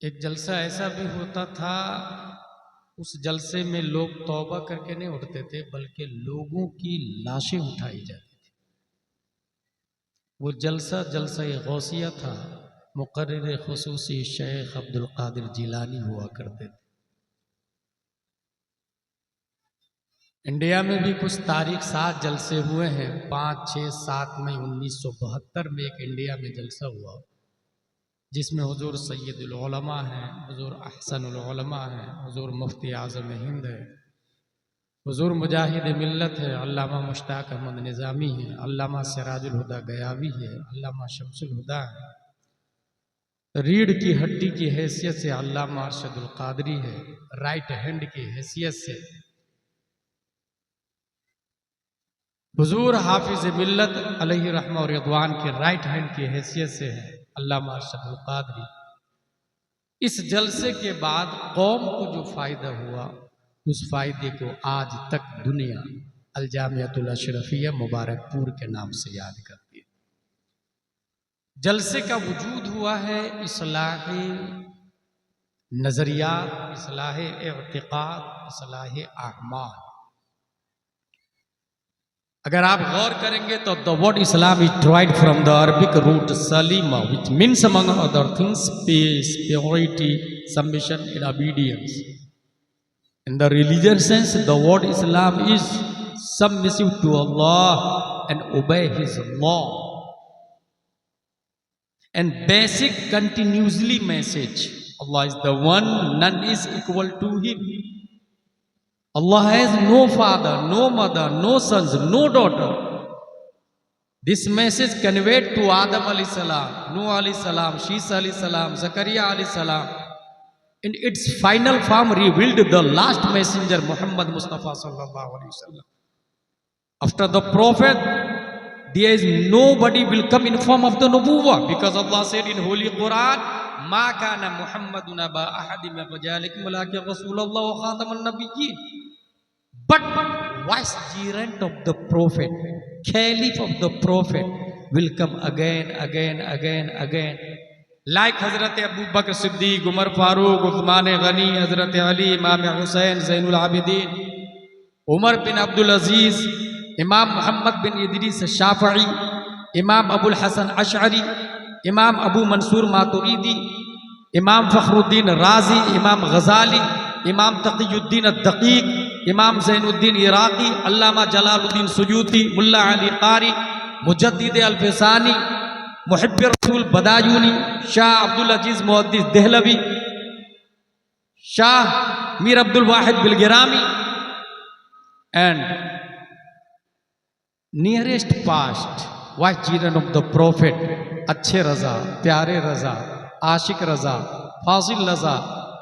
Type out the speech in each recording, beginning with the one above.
एक जलसा ऐसा भी होता था, उस जलसे में लोग तौबा करके नहीं उठते थे, बल्कि लोगों की लाशें उठाई जाती थी। वो जलसा जलसा गौसिया था। मुकर्रिर खुसूसी शेख अब्दुल कादिर जिलानी हुआ करते थे। इंडिया में भी कुछ तारीख 7 जलसे हुए हैं। 5, 6, 7 मई 1972 में एक इंडिया में जलसा हुआ, जिसमें हुजूर सैयदुल उलमा हैं, हुजूर अहसनुल उलमा हैं, हुजूर मुफ्ती आज़म हिंद है, हुजूर मुजाहिद मिल्लत है, अल्लामा मुश्ताक अहमद निज़ामी है, अल्लामा सिराजुल हुदा गयावी है, अल्लामा शमसुल हुदा है, रीढ़ की हड्डी की हैसियत से अल्लामा अरशदुल कादरी है, राइट हैंड की हैसियत से हुजूर हाफिज मिल्लत अलैहि रहमा और रिदवान के राइट हैंड की हैसियत से है अल्लामा अरशदुल कादरी। इस जलसे के बाद कौम को जो फायदा हुआ, उस फायदे को आज तक दुनिया अलजामियतुल अशरफिया मुबारकपुर के नाम से याद करती है। जलसे का वजूद हुआ है इस्लाही नजरियात, इस्लाही इअ्तिकाद, इस्लाही अहमाल। अगर आप गौर करेंगे तो the word Islam is derived from the Arabic root salima which means among other things peace, purity, submission in obedience. In the religious sense, the word Islam is submissive to Allah and obey His law. And basic continuously message, Allah is the one, none is equal to Him. Allah has no father, no mother, no sons, no daughter. This message conveyed to Adam alayhi salam, Nuh alayhi salam, Shis alayhi salam, Zakaria alayhi salam. In its final form revealed the last messenger Muhammad Mustafa sallallahu alaihi wasallam. After the prophet, there is nobody will come in form of the nubuwwah, because Allah said in Holy Quran, "Ma kana Muhammadun aba ahadin min rijalikum walakin Rasulullah wa khataman nabiyyin." But vicegerent of the prophet, caliph of the prophet will come again. Like Hazrat Abu Bakr Siddiq, Umar Farooq, Uthman Ghani, Hazrat Ali, Imam Hussain, Zainul Abidin, Umar bin Abdul Aziz, Imam Muhammad bin Idris Shafi'i, Imam Abul Hasan Ash'ari, Imam Abu Mansur Maturidi, Imam Fakhruddin Razi, Imam Ghazali, Imam Taqiyuddin Ad-Daqiq, Imam Zainuddin Iraqi, Allama Jalaluddin Suyuti, Mulla Ali Qari, Mujaddid Al-Fisani, Muhibb Rasool Badayuni, Shah Abdul Aziz Muhaddis Dehlavi, Shah Mir Abdul Wahid Bilgrami, and nearest past vicegerent of the prophet, अच्छे रजा, प्यारे रजा, आशिक रजा, फाजिल रजा,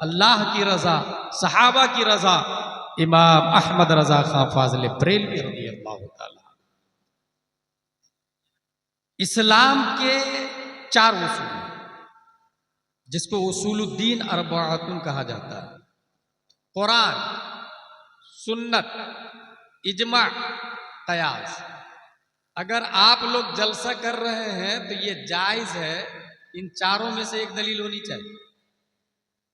अल्लाह की रजा, सहाबा की रजा, इमाम अहमद रजा खां फाजिल बरेलवी रज़ियल्लाहु ताला। इस्लाम के 4 उसूल, जिसको उसूलुद्दीन अर्बाअतुन कहा जाता है। कुरान, सुन्नत, इजमा, कयास। अगर आप लोग जलसा कर रहे हैं तो ये जायज है, इन चारों में से एक दलील होनी चाहिए।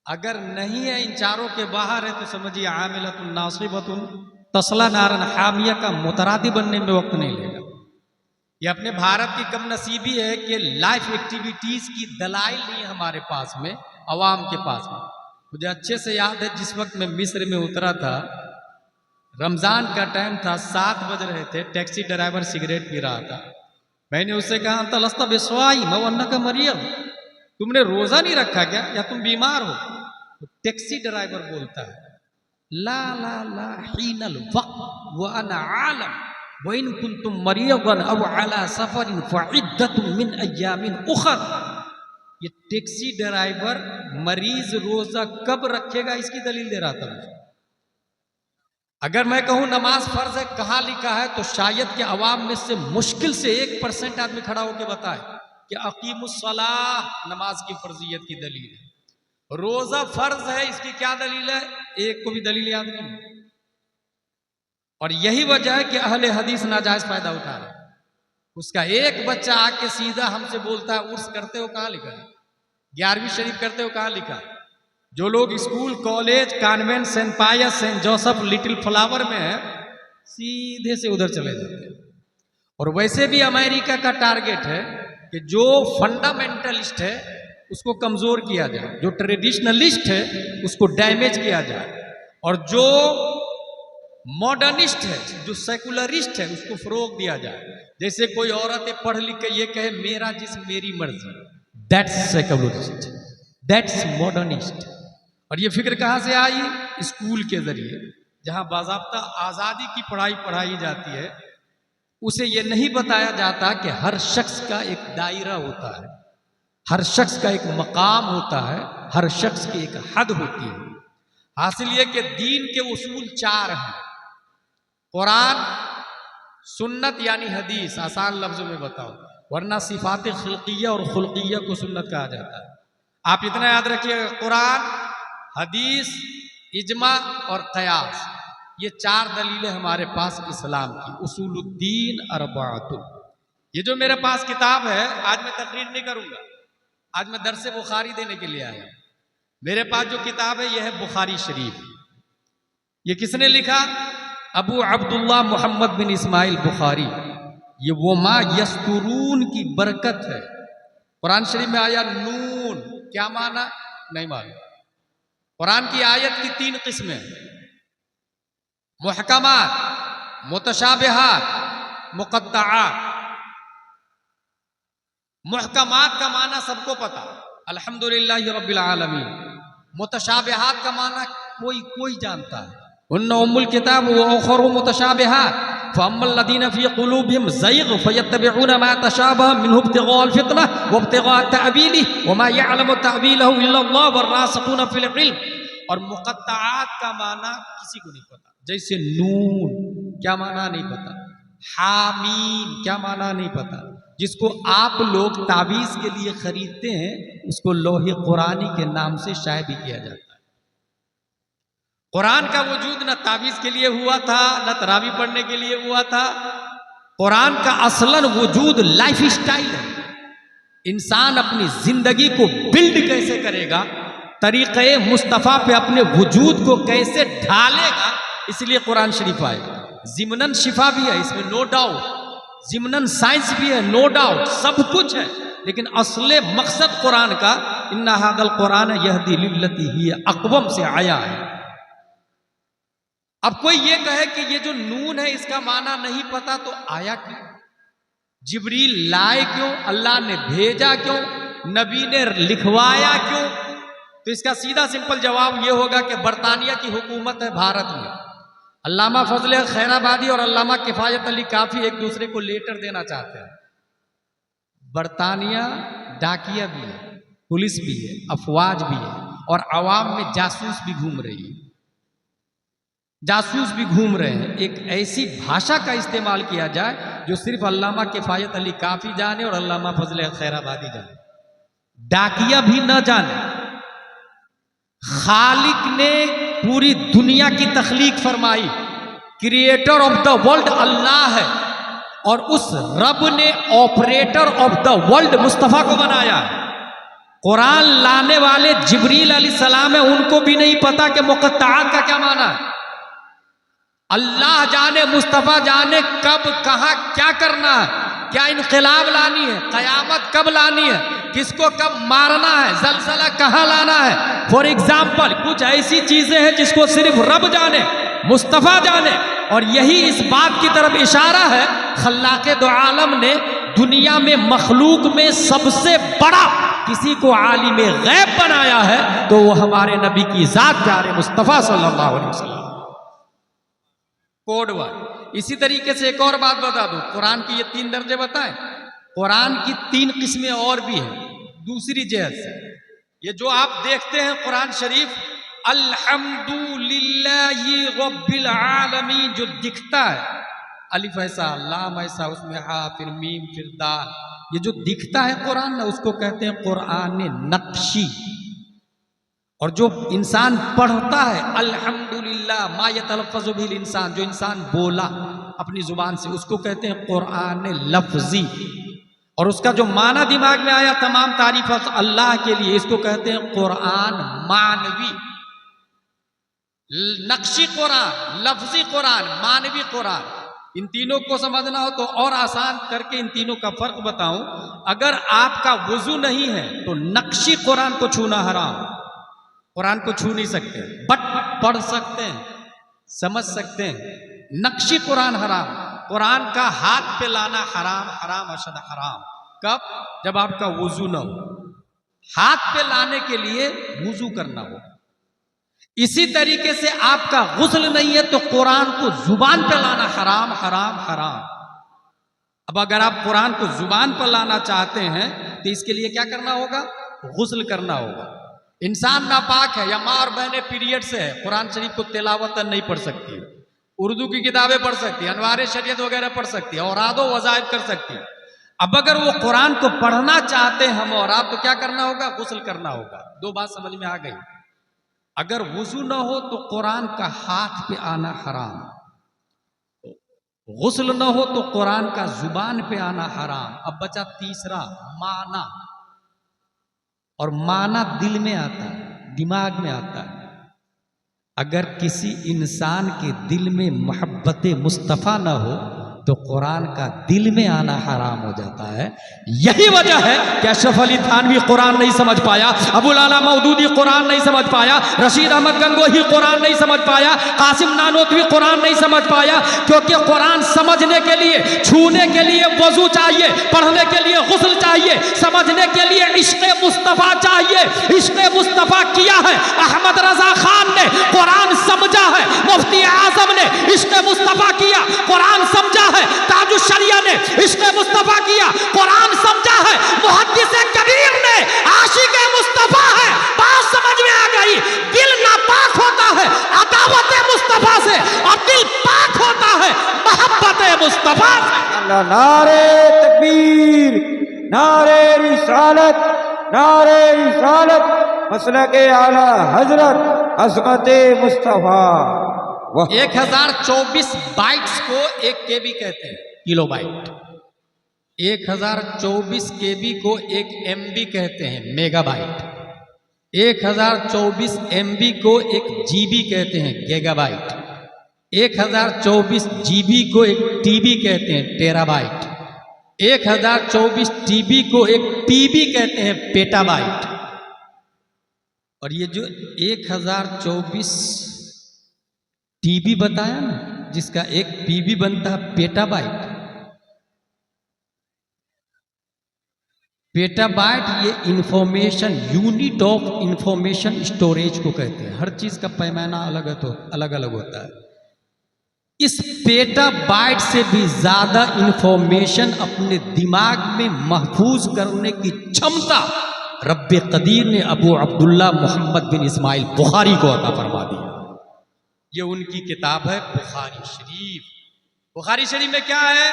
अगर नहीं है, इन चारों के बाहर है, तो समझिए आमिलतुन नासिबतुन तस्ला नारन हामिया का मुतरादी बनने में वक्त नहीं लेगा। ये अपने भारत की कम नसीबी है कि लाइफ एक्टिविटीज की दलाइल नहीं हमारे पास में, अवाम के पास में। मुझे अच्छे से याद है, जिस वक्त मैं मिस्र में उतरा था, रमजान का टाइम था, 7 बज रहे थे, टैक्सी ड्राइवर सिगरेट पी रहा था। मैंने उससे कहा, अंतलस्ता बिस्वाई मवन्ना का मरियम, तुमने रोजा नहीं रखा क्या, या तुम बीमार हो? तो टैक्सी ड्राइवर बोलता है, ला ला ला हीनल वक्त व अना आलम वइन कुंतुम मरियदन अव अला सफरिन फइद्दतुम मिन अय्यामिन उखर। ये टैक्सी ड्राइवर मरीज रोजा कब रखेगा इसकी दलील दे रहा था मुझे। अगर मैं कहूं नमाज फर्ज है, कहां लिखा है, तो शायद के अवाम में से मुश्किल से 1% आदमी खड़ा होकर बताए कि अकीमुस्सलाह नमाज की फर्जियत की दलील है। रोजा फर्ज है, इसकी क्या दलील है? एक को भी दलील याद नहीं। और यही वजह है कि अहले हदीस नाजायज फायदा उठा रहे। उसका एक बच्चा आके सीधा हमसे बोलता है, उर्स करते हो कहाँ लिखा है, 11वीं शरीफ करते हो कहाँ लिखा है, जो लोग स्कूल, कॉलेज, कॉन्वेंट, सेंट पायस, सेंट जोसेफ, लिटिल फ्लावर में है, सीधे से उधर चले जाते हैं। और वैसे भी अमेरिका का टारगेट है कि जो फंडामेंटलिस्ट है उसको कमजोर किया जाए, जो ट्रेडिशनलिस्ट है उसको डैमेज किया जाए, और जो मॉडर्निस्ट है, जो सेकुलरिस्ट है, उसको फरोग दिया जाए। जैसे कोई औरत पढ़ लिख के ये कहे मेरा जिस्म मेरी मर्जी, दैट्स सेकुलरिस्ट, दैट्स मॉडर्निस्ट। और ये फिक्र कहाँ से आई? स्कूल के जरिए, जहां बाज़ाब्ता आज़ादी की पढ़ाई पढ़ाई जाती है, उसे ये नहीं बताया जाता कि हर शख्स का एक दायरा होता है, हर शख्स का एक मकाम होता है, हर शख्स की एक हद होती है। हासिल ये कि दीन के उसूल 4 हैं: कुरान, सुन्नत यानी हदीस, आसान लफ्जों में बताओ, वरना सिफात खिल्किया और खुल्किया को सुन्नत कहा जाता है। आप इतना याद रखिएगा, कुरान, हदीस, इजमा और कयास, ये 4 दलीलें हमारे पास इस्लाम की, उसूलुद्दीन अरबाअतुन। ये जो मेरे पास किताब है, आज मैं तकरीर नहीं करूंगा, आज मैं दर्स बुखारी देने के लिए आया। मेरे पास जो किताब है यह है बुखारी शरीफ। ये किसने लिखा? अबू अब्दुल्ला मोहम्मद बिन इस्माइल बुखारी। ये वो मा यस्तुरून की बरकत है। कुरान शरीफ में आया नून, क्या माना नहीं मालूम। कुरान की आयत की 3 किस्में: मुहकमात, मुतशाबिहात, मुक़त्तआत। मुहकमात का माना सबको पता, अल्हम्दुलिल्लाह रब्बिल आलमीन। मुतशाबिहात का माना कोई जानता है, उन्ना उम्मुल किताब व उखरु मुतशाबिहात फअम्मल लदीना फी क़ुलूबिहिम ज़ैग़ फ़यत्तबिऊना मा तशाबह मिन्हु इब्तिग़ाअल फ़ितना व इब्तिग़ाअ तअवीलिहि व मा यअलमु तअवीलहु इल्लल्लाह वर्रासिख़ूना फ़िल इल्म। और मुक़त्तआत का माना किसी को नहीं पता, जैसे नून क्या माना नहीं पता, हामीम क्या माना नहीं पता। जिसको आप लोग ताबीज़ के लिए खरीदते हैं उसको लोहे कुरानी के नाम से शाये भी किया जाता है। कुरान का वजूद न ताबीज़ के लिए हुआ था, न तरावी पढ़ने के लिए हुआ था। कुरान का असलन वजूद लाइफ स्टाइल है। इंसान अपनी जिंदगी को बिल्ड कैसे करेगा, तरीक़े मुस्तफ़ा पे अपने वजूद को कैसे ढालेगा, इसलिए कुरान शरीफ आएगा। ज़िमनन शिफा भी है इसमें, नो डाउट, ज़िमनन साइंस भी है, नो डाउट, सब कुछ है, लेकिन असले मकसद कुरान का इन्ना हादल कुरान यहदी लिल्लती हिय अक़वम से आया है। अब कोई ये कहे कि ये जो नून है इसका माना नहीं पता, तो आया क्यों? जिब्रील लाए क्यों? अल्लाह ने भेजा क्यों? नबी ने लिखवाया क्यों? तो इसका सीधा सिंपल जवाब ये होगा कि बरतानिया की हुकूमत है भारत में। अल्लामा फजल खैराबादी और अल्लामा किफायत अली काफी एक दूसरे को लेटर देना चाहते हैं। बरतानिया डाकिया भी है, पुलिस भी है, अफवाज भी है, और आवाम में जासूस भी घूम रही है, जासूस भी घूम रहे हैं। एक ऐसी भाषा का इस्तेमाल किया जाए जो सिर्फ अल्लामा किफायत अली काफी जाने और अल्लामा फजल खैराबादी जाने, डाकिया भी न जाने। खालिक ने पूरी दुनिया की तख्लीक फरमाई, क्रिएटर ऑफ द वर्ल्ड अल्लाह है, और उस रब ने operator of the world Mustafa को बनाया है। कुरान लाने वाले जिब्रील अलैहिस्सलाम है, उनको भी नहीं पता कि मुक़त्तआत का क्या माना है। अल्लाह जाने, मुस्तफ़ा जाने कब कहाँ क्या करना है, क्या इनकलाब लानी है, क़यामत कब लानी है, किसको कब मारना है, ज़लज़ला कहाँ लाना है। फॉर एग्जाम्पल कुछ ऐसी चीजें हैं जिसको सिर्फ रब जाने, मुस्तफ़ा जाने, और यही इस बात की तरफ इशारा है खल्लाक़े दो आलम ने दुनिया में मखलूक में सबसे बड़ा किसी को आलिम गैब बनाया है तो वो हमारे नबी की ज़ात प्यारे मुस्तफ़ा सल्लल्लाहु अलैहि वसल्लम। Code word. इसी तरीके से एक और बात बता दूं, कुरान की ये 3 दर्जे बताएं, कुरान की 3 किस्में और भी हैं दूसरी जहत से। ये जो आप देखते हैं कुरान शरीफ अल्हम्दुलिल्लाहि रब्बिल आलमीन जो दिखता है, अलिफ ऐसा, लाम ऐसा, उसमें हा, फिर मीम, फिर दाल, ये जो दिखता है कुरान ना, उसको कहते हैं कुरान नक्शी। और जो इंसान पढ़ता है अल्हम्दुलिल्लाह मा यतलफ़्फ़ज़ु बिल इंसान, जो इंसान बोला अपनी जुबान से, उसको कहते हैं कुरान लफ्जी। और उसका जो माना दिमाग में आया, तमाम तारीफ अल्लाह के लिए, इसको कहते हैं कुरान मानवी। नक्शी कुरान, लफ्जी कुरान, मानवी कुरान। इन तीनों को समझना हो तो और आसान करके इन तीनों का फर्क बताऊं। अगर आपका वुजू नहीं है तो नक्शी कुरान को छूना हराम, कुरान को छू नहीं सकते, बट पढ़ सकते हैं, समझ सकते हैं। नक्शी कुरान हराम, कुरान का हाथ पे लाना हराम, हराम अशद हराम। कब? जब आपका वुजू ना हो, हाथ पे लाने के लिए वुजू करना हो। इसी तरीके से आपका गुस्ल नहीं है तो कुरान को जुबान पे लाना हराम, हराम, हराम। अब अगर आप कुरान को जुबान पर लाना चाहते हैं तो इसके लिए क्या करना होगा? गुस्ल करना होगा। इंसान नापाक है या माँ और बहनें पीरियड से है, कुरान शरीफ को तिलावतन नहीं पढ़ सकती, उर्दू की किताबें पढ़ सकती है, अनवार शरीयत वगैरह पढ़ सकती है, और आदो वज़ाइफ कर सकती है। अब अगर वो कुरान को पढ़ना चाहते हैं हम और आप, तो क्या करना होगा? गुस्ल करना होगा। दो बात समझ में आ गई। अगर वुजू ना हो तो कुरान का हाथ पे आना हराम, गुस्ल ना हो तो कुरान का जुबान पे आना हराम। अब बचा तीसरा, माना। और माना दिल में आता है, दिमाग में आता है। अगर किसी इंसान के दिल में मोहब्बत मुस्तफ़ा ना हो तो कुरान का दिल में आना हराम हो जाता है। यही वजह है कि अशरफ अली थानवी कुरान नहीं समझ पाया, अबुल आला मौदूदी कुरान नहीं समझ पाया, रशीद अहमद गंगोही कुरान नहीं समझ पाया, कासिम नानोतवी कुरान नहीं समझ पाया। क्योंकि कुरान समझने के लिए, छूने के लिए वजू चाहिए, पढ़ने के लिए गुस्ल चाहिए, समझने के लिए इश्क़ मुस्तफ़ा चाहिए। इश्क़ मुस्तफ़ा किया है अहमद रजा खान ने, कुरान समझा है। मुफ्ती आजम ने इश्क़ मुस्तफ़ा किया, कुरान समझा है। ताजुश शरिया ने इश्क़ मुस्तफ़ा किया, कुरान समझा है। मुहद्दिस कबीर ने आशिक़ मुस्तफ़ा है, बात समझ में आ गई। दिल नापाक होता है अदावत मुस्तफ़ा से और दिल पाक होता है मोहब्बत मुस्तफ़ा से। नारे तकबीर, नारे रिसालत, नारे रिसालत, मसलके आला हजरत अज़मत मुस्तफ़ा। 1024 बाइट्स को 1 KB कहते हैं, किलो बाइट। 1024 KB को 1 MB कहते हैं, मेगा बाइट। 1024 MB को 1 GB कहते हैं, गीगा बाइट। 1024 GB को 1 TB कहते हैं, टेराबाइट। 1024 TB को 1 PB कहते हैं, पेटाबाइट। और ये जो 1024 TB बताया ना, जिसका 1 PB बनता है पेटाबाइट। पेटाबाइट ये information, unit of information storage को कहते हैं। हर चीज का पैमाना अलग अलग होता है। इस पेटाबाइट से भी ज्यादा इंफॉर्मेशन अपने दिमाग में महफूज करने की क्षमता रब्बे कदीर ने अबू अब्दुल्ला मोहम्मद बिन इस्माइल बुखारी को अता फरमा दिया। ये उनकी किताब है बुखारी शरीफ। बुखारी शरीफ में क्या है?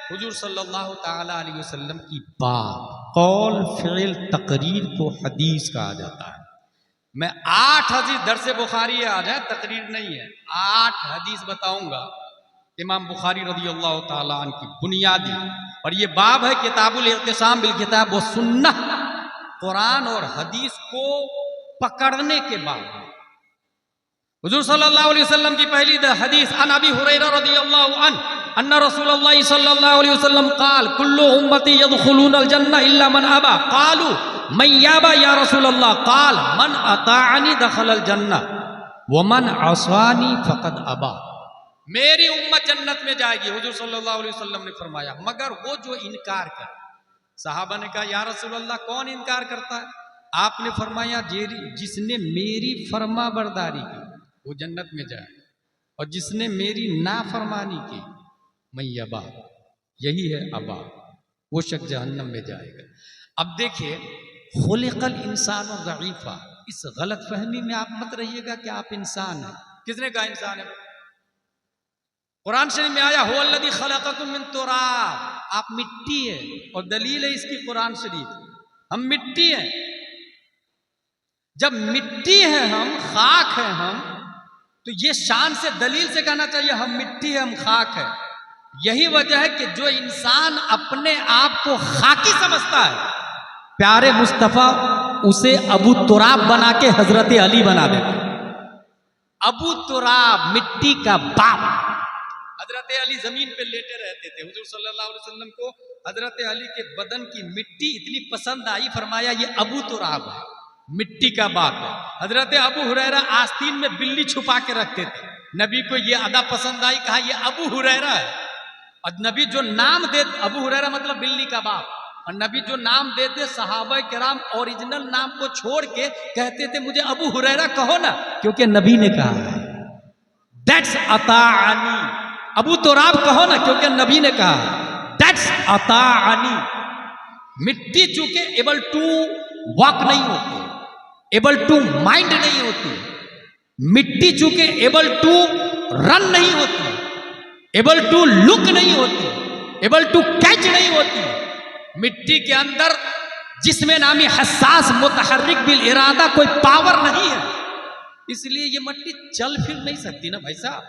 हुजूर सल्लल्लाहु ताला अलैहि वसल्लम की बात, कौल, फ़िल, तकरीर को हदीस कहा जाता है। मैं 8 हदीस, दर्स बुखारी है आज, है तकरीर नहीं है, 8 हदीस बताऊंगा इमाम बुखारी रज़ियल्लाहु ताला अन्हु की बुनियादी। और ये बाब है किताबुल इत्तिसाम बिल किताब व सुन्नह, कुरान और हदीस को पकड़ने के बाद। हुजूर सल्लल्लाहु अलैहि वसल्लम की पहली हदीस, अन अबी हुरैरा रज़ियल्लाहु अन्हु अन्ना रसूलुल्लाह सल्लल्लाहु अलैहि वसल्लम क़ाल कुल्लु उम्मती यदखुलूनल जन्नह इल्ला मन अबा। क़ालू मन याबा या रसूलल्लाह? क़ाल मन अताअनी दखलल जन्नह व मन असानी फ़क़द अबा। मेरी उम्मत जन्नत में जाएगी, हुजूर सल्लल्लाहु अलैहि वसल्लम ने फरमाया, मगर वो जो इनकार करे। सहाबा ने कहा या रसूलल्लाह कौन इनकार करता है? आपने फरमाया जिसने मेरी फरमा बरदारी की वो जन्नत में जाए, और जिसने मेरी नाफरमानी की, मैयबा, यही है अबा, वो शख्स जहन्नम में जाएगा। अब देखिए, खुलिकल इंसान ज़ईफ़ा, इस गलत फहमी में आप मत रहिएगा कि आप इंसान हैं। किसने कहा इंसान है? कुरान शरीफ में आया हुवल्लज़ी खलक़कुम मिन तुराब, आप मिट्टी है, और दलील है इसकी कुरान शरीफ, हम मिट्टी हैं। जब मिट्टी है हम, खाक है हम, तो ये शान से दलील से कहना चाहिए हम मिट्टी है, हम खाक है। यही वजह है कि जो इंसान अपने आप को खाकी समझता है, प्यारे मुस्तफा उसे अबू तुराब बना के हजरत अली बना देते। अबू तुराब, मिट्टी का बाप। हजरत अली जमीन पे लेटे रहते थे। हुजूर सल्लल्लाहु अलैहि वसल्लम को हजरत अली के बदन की मिट्टी इतनी पसंद आई, फरमाया ये अबू तुराब है, मिट्टी का बाप है। हजरत अबू हुरैरा आस्तीन में बिल्ली छुपा के रखते थे। नबी को ये अदा पसंद आई, कहा ये अबू हुरैरा है। और नबी जो नाम दे, अबू हुरैरा मतलब बिल्ली का बाप, और नबी जो नाम देते सहाबा किराम ओरिजिनल नाम को छोड़ के कहते थे मुझे अबू हुरैरा कहो ना, क्योंकि नबी ने कहा है। दैट्स अताअनी। अबू तुराब कहो ना, क्योंकि नबी ने कहा दैट्स अताअनी। मिट्टी चूंकि एबल टू वॉक नहीं होती, एबल टू माइंड नहीं होती, मिट्टी चूंकि एबल टू रन नहीं होती, एबल टू लुक नहीं होती, एबल टू कैच नहीं होती, मिट्टी के अंदर जिसमें नामी हसास मुतहर्रिक बिल इरादा कोई पावर नहीं है, इसलिए ये मिट्टी चल फिर नहीं सकती ना भाई साहब।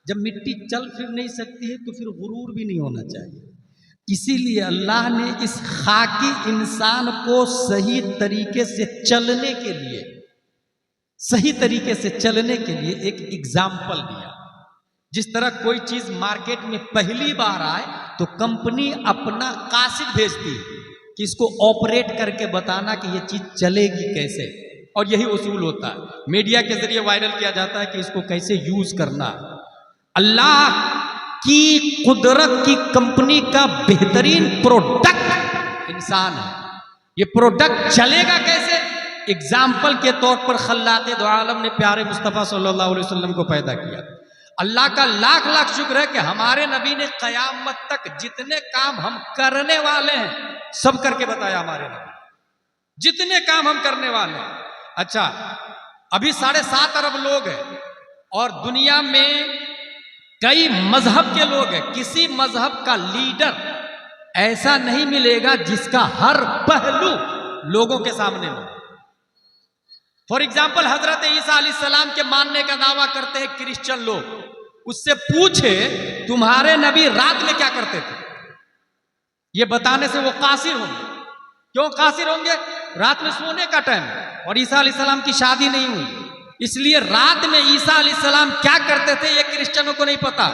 जब मिट्टी चल फिर नहीं सकती है तो फिर गुरूर भी नहीं होना चाहिए। इसीलिए अल्लाह ने इस खाकी इंसान को सही तरीके से चलने के लिए, सही तरीके से चलने के लिए एक एग्जाम्पल दिया। जिस तरह कोई चीज मार्केट में पहली बार आए तो कंपनी अपना कासिद भेजती है कि इसको ऑपरेट करके बताना कि ये चीज चलेगी कैसे, और यही उसूल होता है। मीडिया के जरिए वायरल किया जाता है कि इसको कैसे यूज करना। अल्लाह की कुदरत की कंपनी का बेहतरीन प्रोडक्ट इंसान है। ये प्रोडक्ट चलेगा कैसे? एग्जाम्पल के तौर पर खल्लाक़े दो आलम ने प्यारे मुस्तफ़ा सल्लल्लाहु अलैहि वसल्लम को पैदा किया। अल्लाह का लाख लाख शुक्र है कि हमारे नबी ने क़यामत तक जितने काम हम करने वाले हैं सब करके बताया। हमारे नबी जितने काम हम करने वाले हैं। अच्छा, अभी 7.5 अरब लोग हैं और दुनिया में कई मजहब के लोग हैं। किसी मजहब का लीडर ऐसा नहीं मिलेगा जिसका हर पहलू लोगों के सामने हो। फॉर एग्जाम्पल, हजरत ईसा अलैहिस्सलाम के मानने का दावा करते हैं क्रिश्चियन लोग। उससे पूछे तुम्हारे नबी रात में क्या करते थे, ये बताने से वो कासिर होंगे। क्यों कासिर होंगे? रात में सोने का टाइम है और ईसा अलैहिस्सलाम की शादी नहीं हुई, इसलिए रात में ईसा अलैहिस्सलाम क्या करते थे ये क्रिश्चियनों को नहीं पता।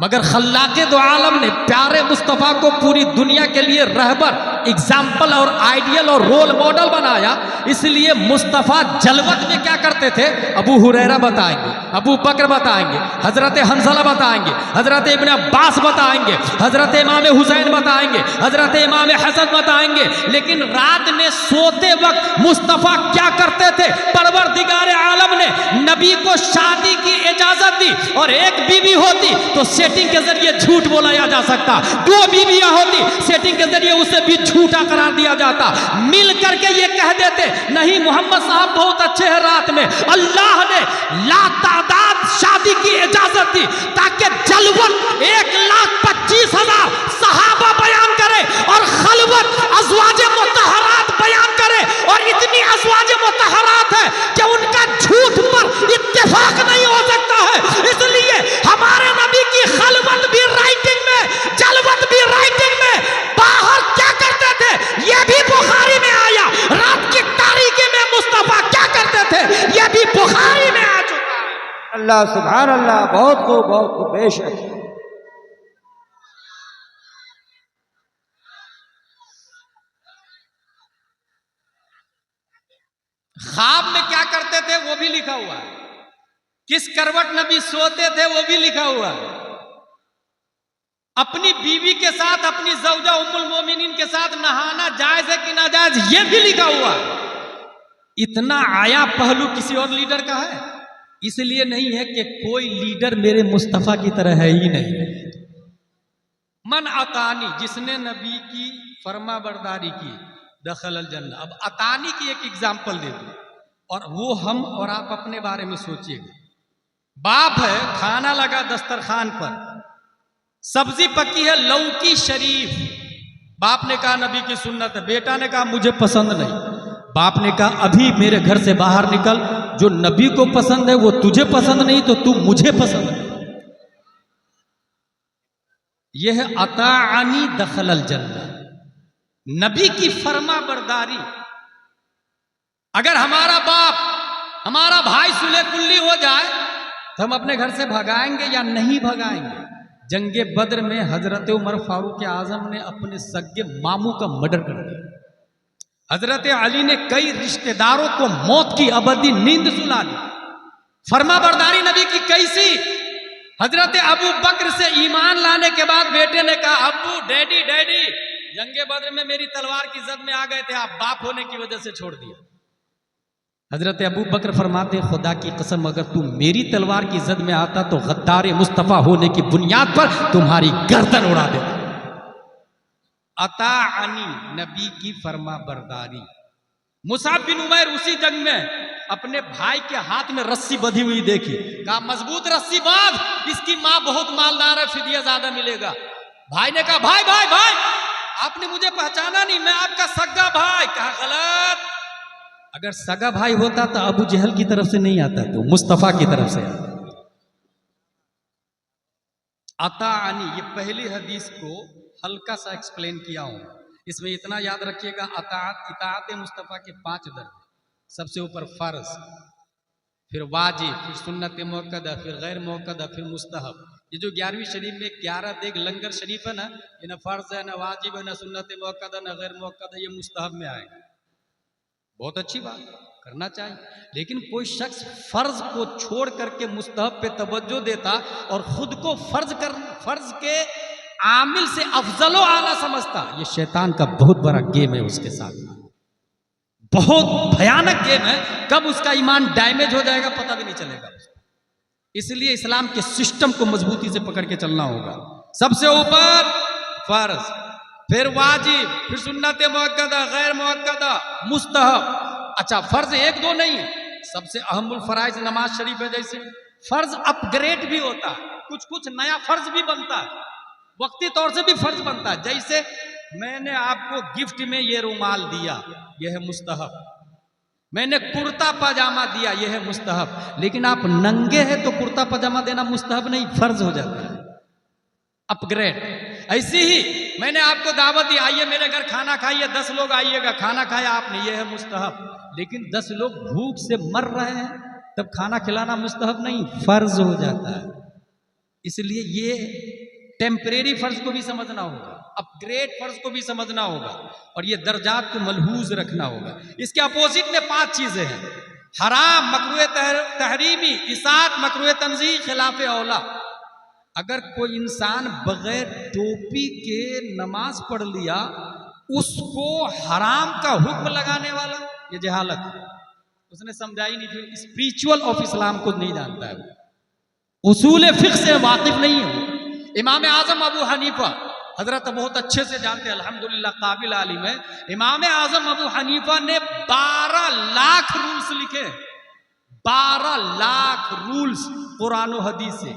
मगर खल्लाक़े दो आलम ने प्यारे मुस्तफ़ा को पूरी दुनिया के लिए रहबर, एग्जाम्पल और आइडियल और रोल मॉडल बनाया। इसलिए मुस्तफ़ा जलवत में क्या करते थे अबू हुरैरा बताएंगे, अबू बकर बताएंगे, हजरत हंज़ला बताएंगे, हजरत इब्न अब्बास बताएंगे, हजरत इमाम हुसैन बताएंगे, हजरत इमाम हसन बताएंगे। लेकिन रात में सोते वक्त मुस्तफ़ा क्या करते थे? परवरदिगार आलम ने नबी को शादी की इजाजत दी, और एक बीवी होती तो सेटिंग के जरिए झूठ बोलाया जा सकता, 2 बीवियां होती सेटिंग के जरिए उसे भी झूठा करार दिया जाता। मिल करके ये कह देते नहीं मोहम्मद साहब बहुत अच्छे हैं रात में। अल्लाह ने लातादाद शादी की इजाजत दी ताकि जलवत 1,25,000 सहाबा बयान करे और खलवत अज़वाज मुतहरात बयान करे। और इतनी अज़वाज मुतहरात है कि उनका झूठ पर इत्तेफाक नहीं हो सकता है। इसलिए हमारे नबी की खलवत भी राइटिंग में, जलवत भी राइटिंग में। बाहर क्या करते थे ये भी बुखारी में आया। रात की तारीकी में मुस्तफा क्या करते थे ये भी बुखारी में आ चुका है। अल्लाह सुभान अल्लाह, बहुत खूब, बहुत खूब, बेशक। ख्वाब में क्या करते थे वो भी लिखा हुआ है। किस करवट नबी सोते थे वो भी लिखा हुआ है। अपनी बीवी के साथ, अपनी ज़ौजा उम्मुल मोमिनीन के साथ नहाना जायज है कि नाजायज ये भी लिखा हुआ है। इतना आया पहलू किसी और लीडर का है? इसलिए नहीं है कि कोई लीडर मेरे मुस्तफ़ा की तरह है ही नहीं। मन अतानी, जिसने नबी की फरमा बरदारी की, दखल अल जन्नह। अब अतानी की एक एग्जाम्पल दे दूं, और वो हम और आप अपने बारे में सोचिएगा। बाप है, खाना लगा दस्तरखान पर, सब्जी पकी है लौकी शरीफ। बाप ने कहा नबी की सुन्नत है, बेटा ने कहा मुझे पसंद नहीं। बाप ने कहा अभी मेरे घर से बाहर निकल, जो नबी को पसंद है वो तुझे पसंद नहीं तो तू मुझे पसंद नहीं। यह अताअनी दखलल जन्नह, नबी की फर्मा बरदारी। अगर हमारा बाप हमारा भाई सुले कुल्ली हो जाए तो हम अपने घर से भगाएंगे या नहीं भगाएंगे? जंगे बद्र में हजरत उमर फारूक आजम ने अपने सगे मामू का मर्डर कर दिया। हजरत अली ने कई रिश्तेदारों को मौत की अबदी नींद सुला दी। फर्मा बरदारी नबी की कैसी? हजरत अबू बकर से ईमान लाने के बाद बेटे ने कहा, अब्बू डैडी डैडी, जंगे बद्र में मेरी तलवार की जद में आ गए थे, आप बाप होने की वजह से छोड़ दिया। हजरत अबू बकर फरमाते, खुदा की कसम अगर तू मेरी तलवार की जद में आता तो गद्दार मुस्तफा होने की बुनियाद पर तुम्हारी गर्दन उड़ा देता। अताअनी, नबी की फर्मा बरदारी। मुसाब बिन उमैर उसी जंग में अपने भाई के हाथ में रस्सी बंधी हुई देखी, कहा मजबूत रस्सी बांध, इसकी मां बहुत मालदार है, फिदिया ज्यादा मिलेगा। भाई ने कहा भाई भाई भाई, आपने मुझे पहचाना नहीं, मैं आपका सगा भाई। कहा गलत, अगर सगा भाई होता तो अबू जहल की तरफ से नहीं आता, तो मुस्तफा की तरफ से आता। अताअनी, ये पहली हदीस को हल्का सा एक्सप्लेन किया हूं, इसमें इतना याद रखिएगा, इताअत मुस्तफा के 5 दर्जे। सबसे ऊपर फर्ज, फिर वाजिब, फिर सुन्नत मुअक्कदा, फिर गैर मुअक्कदा, फिर मुस्तहब। ये जो 11वीं शरीफ में 11 देग लंगर शरीफ है ना, ये ना फर्ज है, ना वाजिब है, ना सुन्नत मुअक्कदा, ना गैर मुअक्कदा, ये मुस्तहब में आएगा। बहुत अच्छी बात, करना चाहिए। लेकिन कोई शख्स फर्ज को छोड़ करके मुस्तहब पे तवज्जो देता और खुद को फर्ज के आमिल से अफजलो आला समझता, ये शैतान का बहुत बड़ा गेम है उसके साथ, बहुत भयानक गेम है। कब उसका ईमान डैमेज हो जाएगा पता भी नहीं चलेगा। इसलिए इस्लाम के सिस्टम को मजबूती से पकड़ के चलना होगा। सबसे ऊपर फर्ज, फिर वाजिब, फिर सुन्नत मुअक्कदा, गैर मुअक्कदा, मुस्तहब। अच्छा, फर्ज 1-2 नहीं है, सबसे अहमुल फराइज नमाज शरीफ है। जैसे फर्ज अपग्रेड भी होता है, कुछ कुछ नया फर्ज भी बनता है, वक्ती तौर से भी फर्ज बनता है। जैसे मैंने आपको गिफ्ट में ये रुमाल दिया, यह है मुस्तहब। मैंने कुर्ता पजामा दिया, यह है मुस्तहब। लेकिन आप नंगे हैं तो कुर्ता पजामा देना मुस्तहब नहीं, फर्ज हो जाता है, अपग्रेड। ऐसे ही मैंने आपको दावत दी, आइए मेरे घर खाना खाइए, 10 लोग आइएगा, खाना खाया आपने, यह है मुस्तहब। लेकिन 10 लोग भूख से मर रहे हैं तब खाना खिलाना मुस्तहब नहीं, फर्ज हो जाता है। इसलिए ये टेम्परेरी फर्ज को भी समझना होगा, अपग्रेड फर्ज को भी समझना होगा, और ये दर्जात को मलहूज रखना होगा। इसके अपोजिट में 5 चीजें हैं, हराम, मकरूह तहरीमी, इसात, मकरूह तंज़ीह, खिलाफ औला। अगर कोई इंसान बगैर टोपी के नमाज पढ़ लिया, उसको हराम का हुक्म लगाने वाला, ये जहालत है, उसने समझा ही नहीं, फिर स्पिरिचुअल ऑफ इस्लाम को नहीं जानता है, उसूल फिक्र से वाकिफ नहीं है। इमाम आजम अबू हनीफा, हजरत बहुत अच्छे से जानते हैं, अल्हम्दुलिल्लाह काबिल आलिम है। इमाम आजम अबू हनीफा ने 12 लाख रूल्स लिखे, 12 लाख रूल्स कुरान और हदीस से।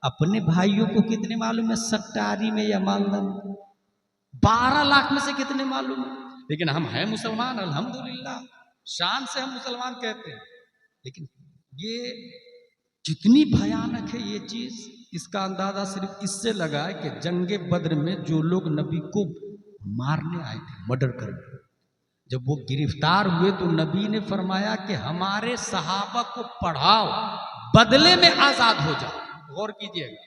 अपने भाइयों को कितने मालूम है सट्टारी में या मालदा में? 12 लाख में से कितने मालूम है? लेकिन हम हैं मुसलमान, अल्हम्दुलिल्लाह, शान से हम मुसलमान कहते हैं। लेकिन ये जितनी भयानक है ये चीज, इसका अंदाजा सिर्फ इससे लगा है कि जंगे बद्र में जो लोग नबी को मारने आए थे, मर्डर करने, जब वो गिरफ्तार हुए तो नबी ने फरमाया कि हमारे सहाबा को पढ़ाओ, बदले में आजाद हो जाओ। गौर कीजिएगा,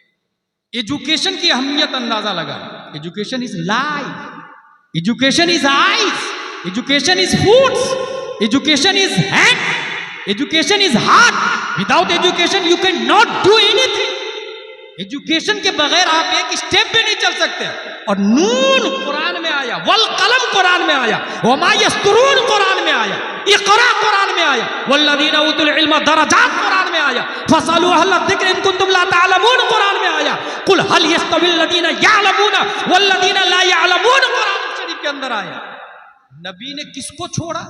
एजुकेशन की अहमियत अंदाजा लगा। Education is life, education is eyes, education is foods, education is hand, education is heart. Without education you can not do anything. Education के बगैर आप एक स्टेप भी नहीं चल सकते। और नून कुरान में आया, वल कलम कुरान में आया, वमा यस्तरून कुरान में आया, इक़रा कुरान में आया, वल्लज़ीना उतुल इल्म दरजात कुरान में आया, फसअलू अहल ज़िक्र इन कुंतुम ला तअलमून कुरान में आया, कुल हल यस्तविल लज़ीना यअलमून वल्लज़ीना ला यअलमून कुरान शरीफ के अंदर आया। नबी ने किसको छोड़ा?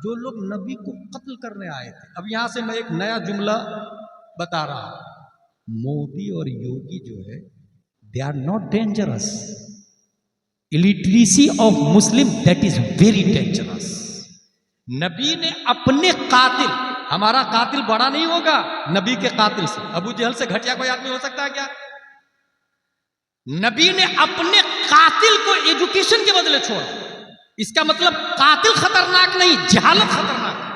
जो लोग नबी को कत्ल करने आए थे। अब यहां से मैं एक नया जुमला बता रहा हूं, मोदी और योगी जो है, they are not dangerous. Illiteracy of Muslim, that is very dangerous. नबी ने अपने कातिल, हमारा कातिल बड़ा नहीं होगा नबी के कातिल से। अबू जहल से घटिया कोई आदमी हो सकता है क्या? नबी ने अपने कातिल को एजुकेशन के बदले छोड़ा। इसका मतलब कातिल खतरनाक नहीं, जहालत खतरनाक है।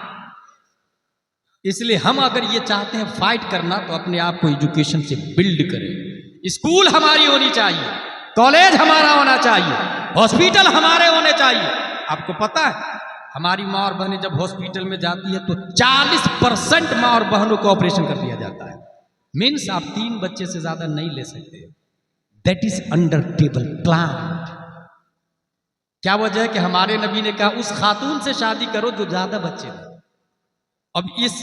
इसलिए हम अगर ये चाहते हैं फाइट करना तो अपने आप को एजुकेशन से बिल्ड करें। स्कूल हमारी होनी चाहिए, कॉलेज हमारा होना चाहिए, हॉस्पिटल हमारे होने चाहिए। आपको पता है हमारी माँ और बहनें जब हॉस्पिटल में जाती है तो 40% माँ और बहनों को ऑपरेशन कर दिया जाता है। मीन्स आप 3 बच्चे से ज्यादा नहीं ले सकते। That is under table plan. क्या वजह है कि हमारे नबी ने कहा उस खातून से शादी करो जो ज्यादा बच्चे हो। अब इस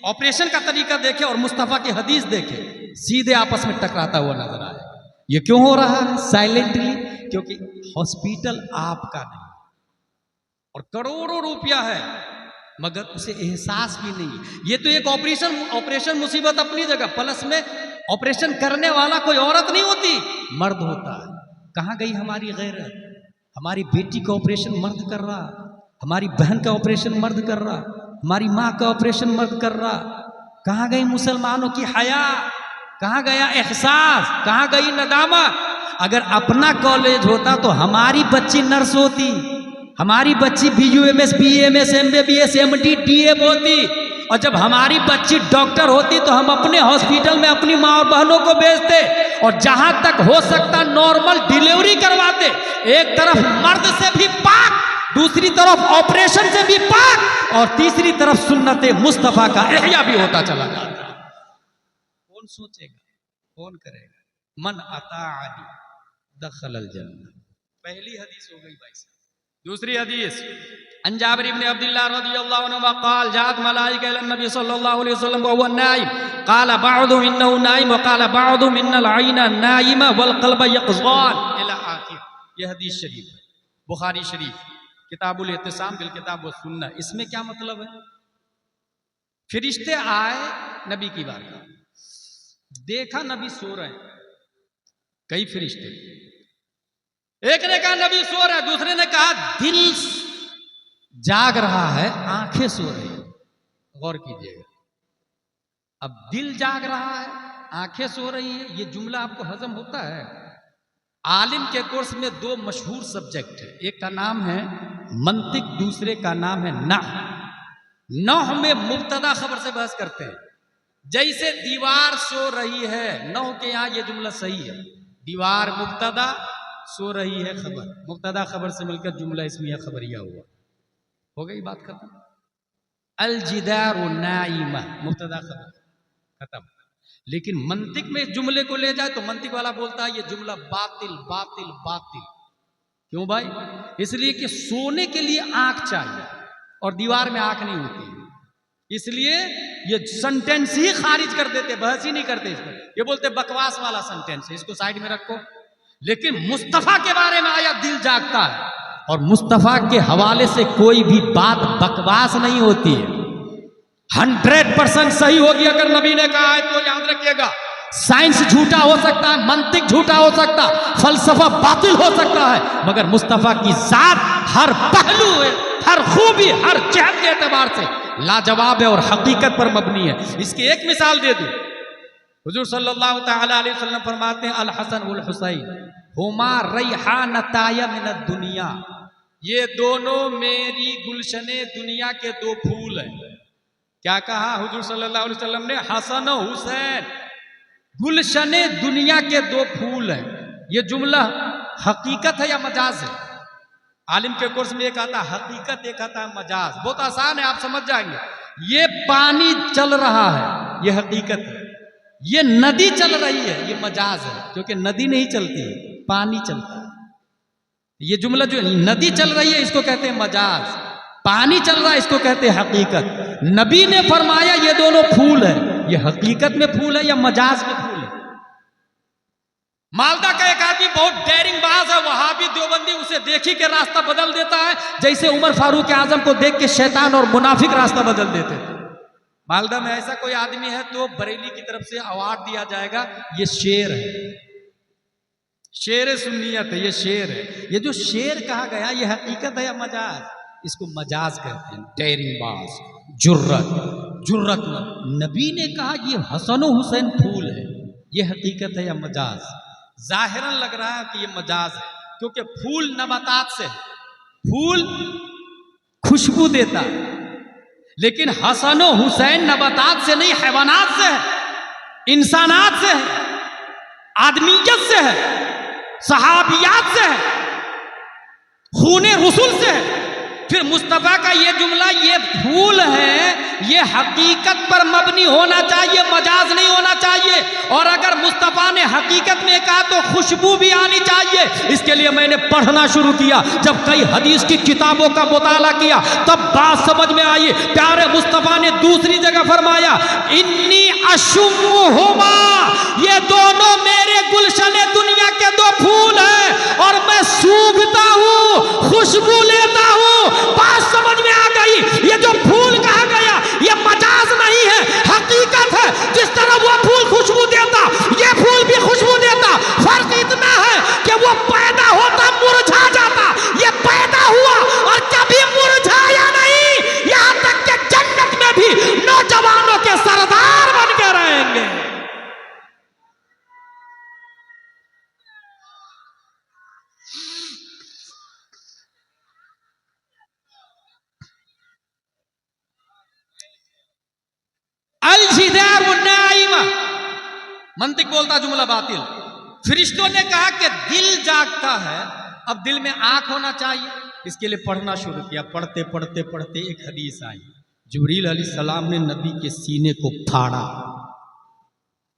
ऑपरेशन का तरीका देखे और मुस्तफा की हदीस देखे, सीधे आपस में टकराता हुआ नजर आए। ये क्यों हो रहा है साइलेंटली? क्योंकि हॉस्पिटल आपका नहीं और करोड़ों रुपया है मगर उसे एहसास भी नहीं। ये तो एक ऑपरेशन मुसीबत अपनी जगह, प्लस में ऑपरेशन करने वाला कोई औरत नहीं होती, मर्द होता है। कहां गई हमारी गैरत? हमारी बेटी का ऑपरेशन मर्द कर रहा, हमारी बहन का ऑपरेशन मर्द कर रहा, हमारी माँ का ऑपरेशन मर्द कर रहा। कहां गई मुसलमानों की हया? कहां गया एहसास? कहां गई नदामत? अगर अपना कॉलेज होता तो हमारी बच्ची नर्स होती, हमारी बच्ची BUMS BAMS MBBS MD DM होती, और जब हमारी बच्ची डॉक्टर होती तो हम अपने हॉस्पिटल में अपनी माँ और बहनों को भेजते और जहां तक हो सकता नॉर्मल डिलीवरी करवाते। एक तरफ मर्द से भी पाक, दूसरी तरफ ऑपरेशन से भी पाक, और तीसरी तरफ सुन्नते मुस्तफा का एहया भी होता चला जाता। कौन सोचेगा, कौन करेगा? मन अताअनी दखलल जन्नह। पहली हदीस हो गई भाई साहब। दूसरी हदीस अन जाबिर इब्न अब्दुल्लाह रज़ियल्लाहु अन्हु क़ाल जात मलाइका इला नबी सल्लल्लाहु अलैहि वसल्लम व हुवा नाइम क़ाल बअदुहुम इन्नहु नाइम व क़ाल बअदुहुम इन्नल ऐना नाइमा वल क़ल्ब यक़ज़ान इला आखिर। यह हदीस शरीफ है, बुखारी शरीफ, किताबुल इत्तिसाम बिल किताब व सुन्नह। इसमें क्या मतलब है? फरिश्ते आए नबी की बारगाह, देखा नबी सो रहे हैं। कई फरिश्ते, एक ने कहा नबी सो रहा है, दूसरे ने कहा दिल जाग रहा है, आंखें सो रही है। गौर कीजिएगा, अब दिल जाग रहा है, आंखें सो रही है, ये जुमला आपको हजम होता है? आलिम के कोर्स में 2 मशहूर सब्जेक्ट है, एक का नाम है मंतिक, दूसरे का नाम है नह। नह में मुब्तदा खबर से बहस करते हैं। जैसे दीवार सो रही है, नह के यहां ये जुमला सही है। दीवार मुब्तदा, सो रही है खबर, मुब्तदा खबर से मिलकर जुमला इसमिया खबरिया हुआ। हो गई बात खत्म। अल जिदारु नाइमा, मुब्तदा खबर खत्म। लेकिन मंतिक में इस जुमले को ले जाए तो मंतिक वाला बोलता है ये जुमला बातिल बातिल बातिल। क्यों भाई? इसलिए कि सोने के लिए आंख चाहिए और दीवार में आंख नहीं होती, इसलिए ये सेंटेंस ही खारिज कर देते, बहस ही नहीं करते इस पर। ये बोलते बकवास वाला सेंटेंस है, इसको साइड में रखो। लेकिन मुस्तफा के बारे में आया दिल जागता है, और मुस्तफा के हवाले से कोई भी बात बकवास नहीं होती है, 100% सही होगी। अगर नबी ने कहा है तो याद रखिएगा, साइंस झूठा हो सकता है, मंतिक झूठा हो सकता है, फलसफा बातिल हो सकता है, मगर मुस्तफा की जात हर पहलू है, हर खूबी, हर जहत के एतबार से लाजवाब है और हकीकत पर मबनी है। इसकी एक मिसाल दे दूं, हुजूर सल्लल्लाहु तआला अलैहि वसल्लम फरमाते हैं अल हसन वल हुसैन हुमा रैहानताय मिन दुनिया, ये दोनों मेरी गुलशने दुनिया के 2 फूल हैं। क्या कहा हुजूर सल्लल्लाहु अलैहि वसल्लम ने? हसन और हुसैन गुलशने दुनिया के 2 फूल हैं। ये जुमला हकीकत है या मजाज है? आलिम के कोर्स में एक आता हकीकत, एक आता है मजाज। बहुत आसान है, आप समझ जाएंगे। ये पानी चल रहा है, ये हकीकत है। ये नदी चल रही है, ये मजाज है, क्योंकि नदी नहीं चलती है, पानी चलता है। ये जुमला जो नदी चल रही है इसको कहते हैं मजाज, पानी चल रहा है इसको कहते हैं हकीकत। नबी ने फरमाया ये दोनों फूल है, ये हकीकत में फूल है या मजाज में फूल है? मालदा का एक आदमी बहुत डेयरिंग बाज है, वहाबी देवबंदी, उसे देखी के रास्ता बदल देता है, जैसे उमर फारूक आजम को देख के शैतान और मुनाफिक रास्ता बदल देते थे। मालदा में ऐसा कोई आदमी है तो बरेली की तरफ से अवार्ड दिया जाएगा, ये शेर है, शेर सुन्नियत है, ये शेर है। ये जो शेर कहा गया ये हकीकत है या मजाज? इसको मजाज कहते हैं, डेयरिंग बाज, जुर्रत। नबी ने कहा ये हसन हुसैन फूल है, ये हकीकत है या मजाज? जाहिरन लग रहा है कि ये मजाज है, क्योंकि फूल नबातात से है, फूल खुशबू देता है, लेकिन हसन और हुसैन नबातात से नहीं, हैवानात से है, इंसानात से है, आदमीयत से है, सहाबियात से है, खूने रसूल से है। फिर मुस्तफा का ये जुमला, ये फूल है, ये हकीकत पर मबनी होना चाहिए, मजाज नहीं होना चाहिए। और अगर मुस्तफा ने हकीकत में कहा तो खुशबू भी आनी चाहिए। इसके लिए मैंने पढ़ना शुरू किया, जब कई हदीस की किताबों का मुताला किया तब बात समझ में आई। प्यारे मुस्तफा ने दूसरी जगह फरमाया, इन्नी अशुम्मुहुमा, ये दोनों मेरे गुलशन दुनिया के दो फूल हैं और मैं सूंघता हूं, खुशबू लेता हूं। बात समझ में आ गई, ये जो फूल कहा गया ये मजाज नहीं है, हकीकत है। जिस तरह वो फूल खुशबू देता, ये फूल भी खुशबू देता। फर्क इतना है कि वो पैदा होता मुरझा जाता, ये पैदा हुआ और कभी मुरझाया नहीं। यहां तक कि जन्नत में भी नौजवानों के सरदार बन के रहेंगे। मंतिक बोलता जुमला बातिल। फरिश्तों ने कहा कि दिल जागता है, अब दिल में आंख होना चाहिए। इसके लिए पढ़ना शुरू किया। पढ़ते पढ़ते पढ़ते एक हदीस आई, जिब्रील अलैहिस्सलाम ने नबी के सीने को फाड़ा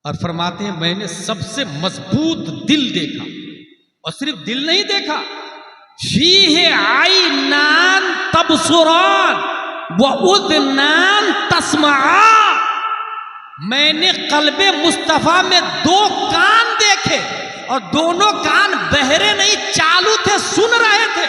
और फरमाते हैं, मैंने सबसे मजबूत दिल देखा। और सिर्फ दिल नहीं देखा, फीहे आइनान तबसुरान व उज़नान तस्मआन, मैंने कल्बे मुस्तफा में दो कान देखे और दोनों कान बहरे नहीं, चालू थे, सुन रहे थे।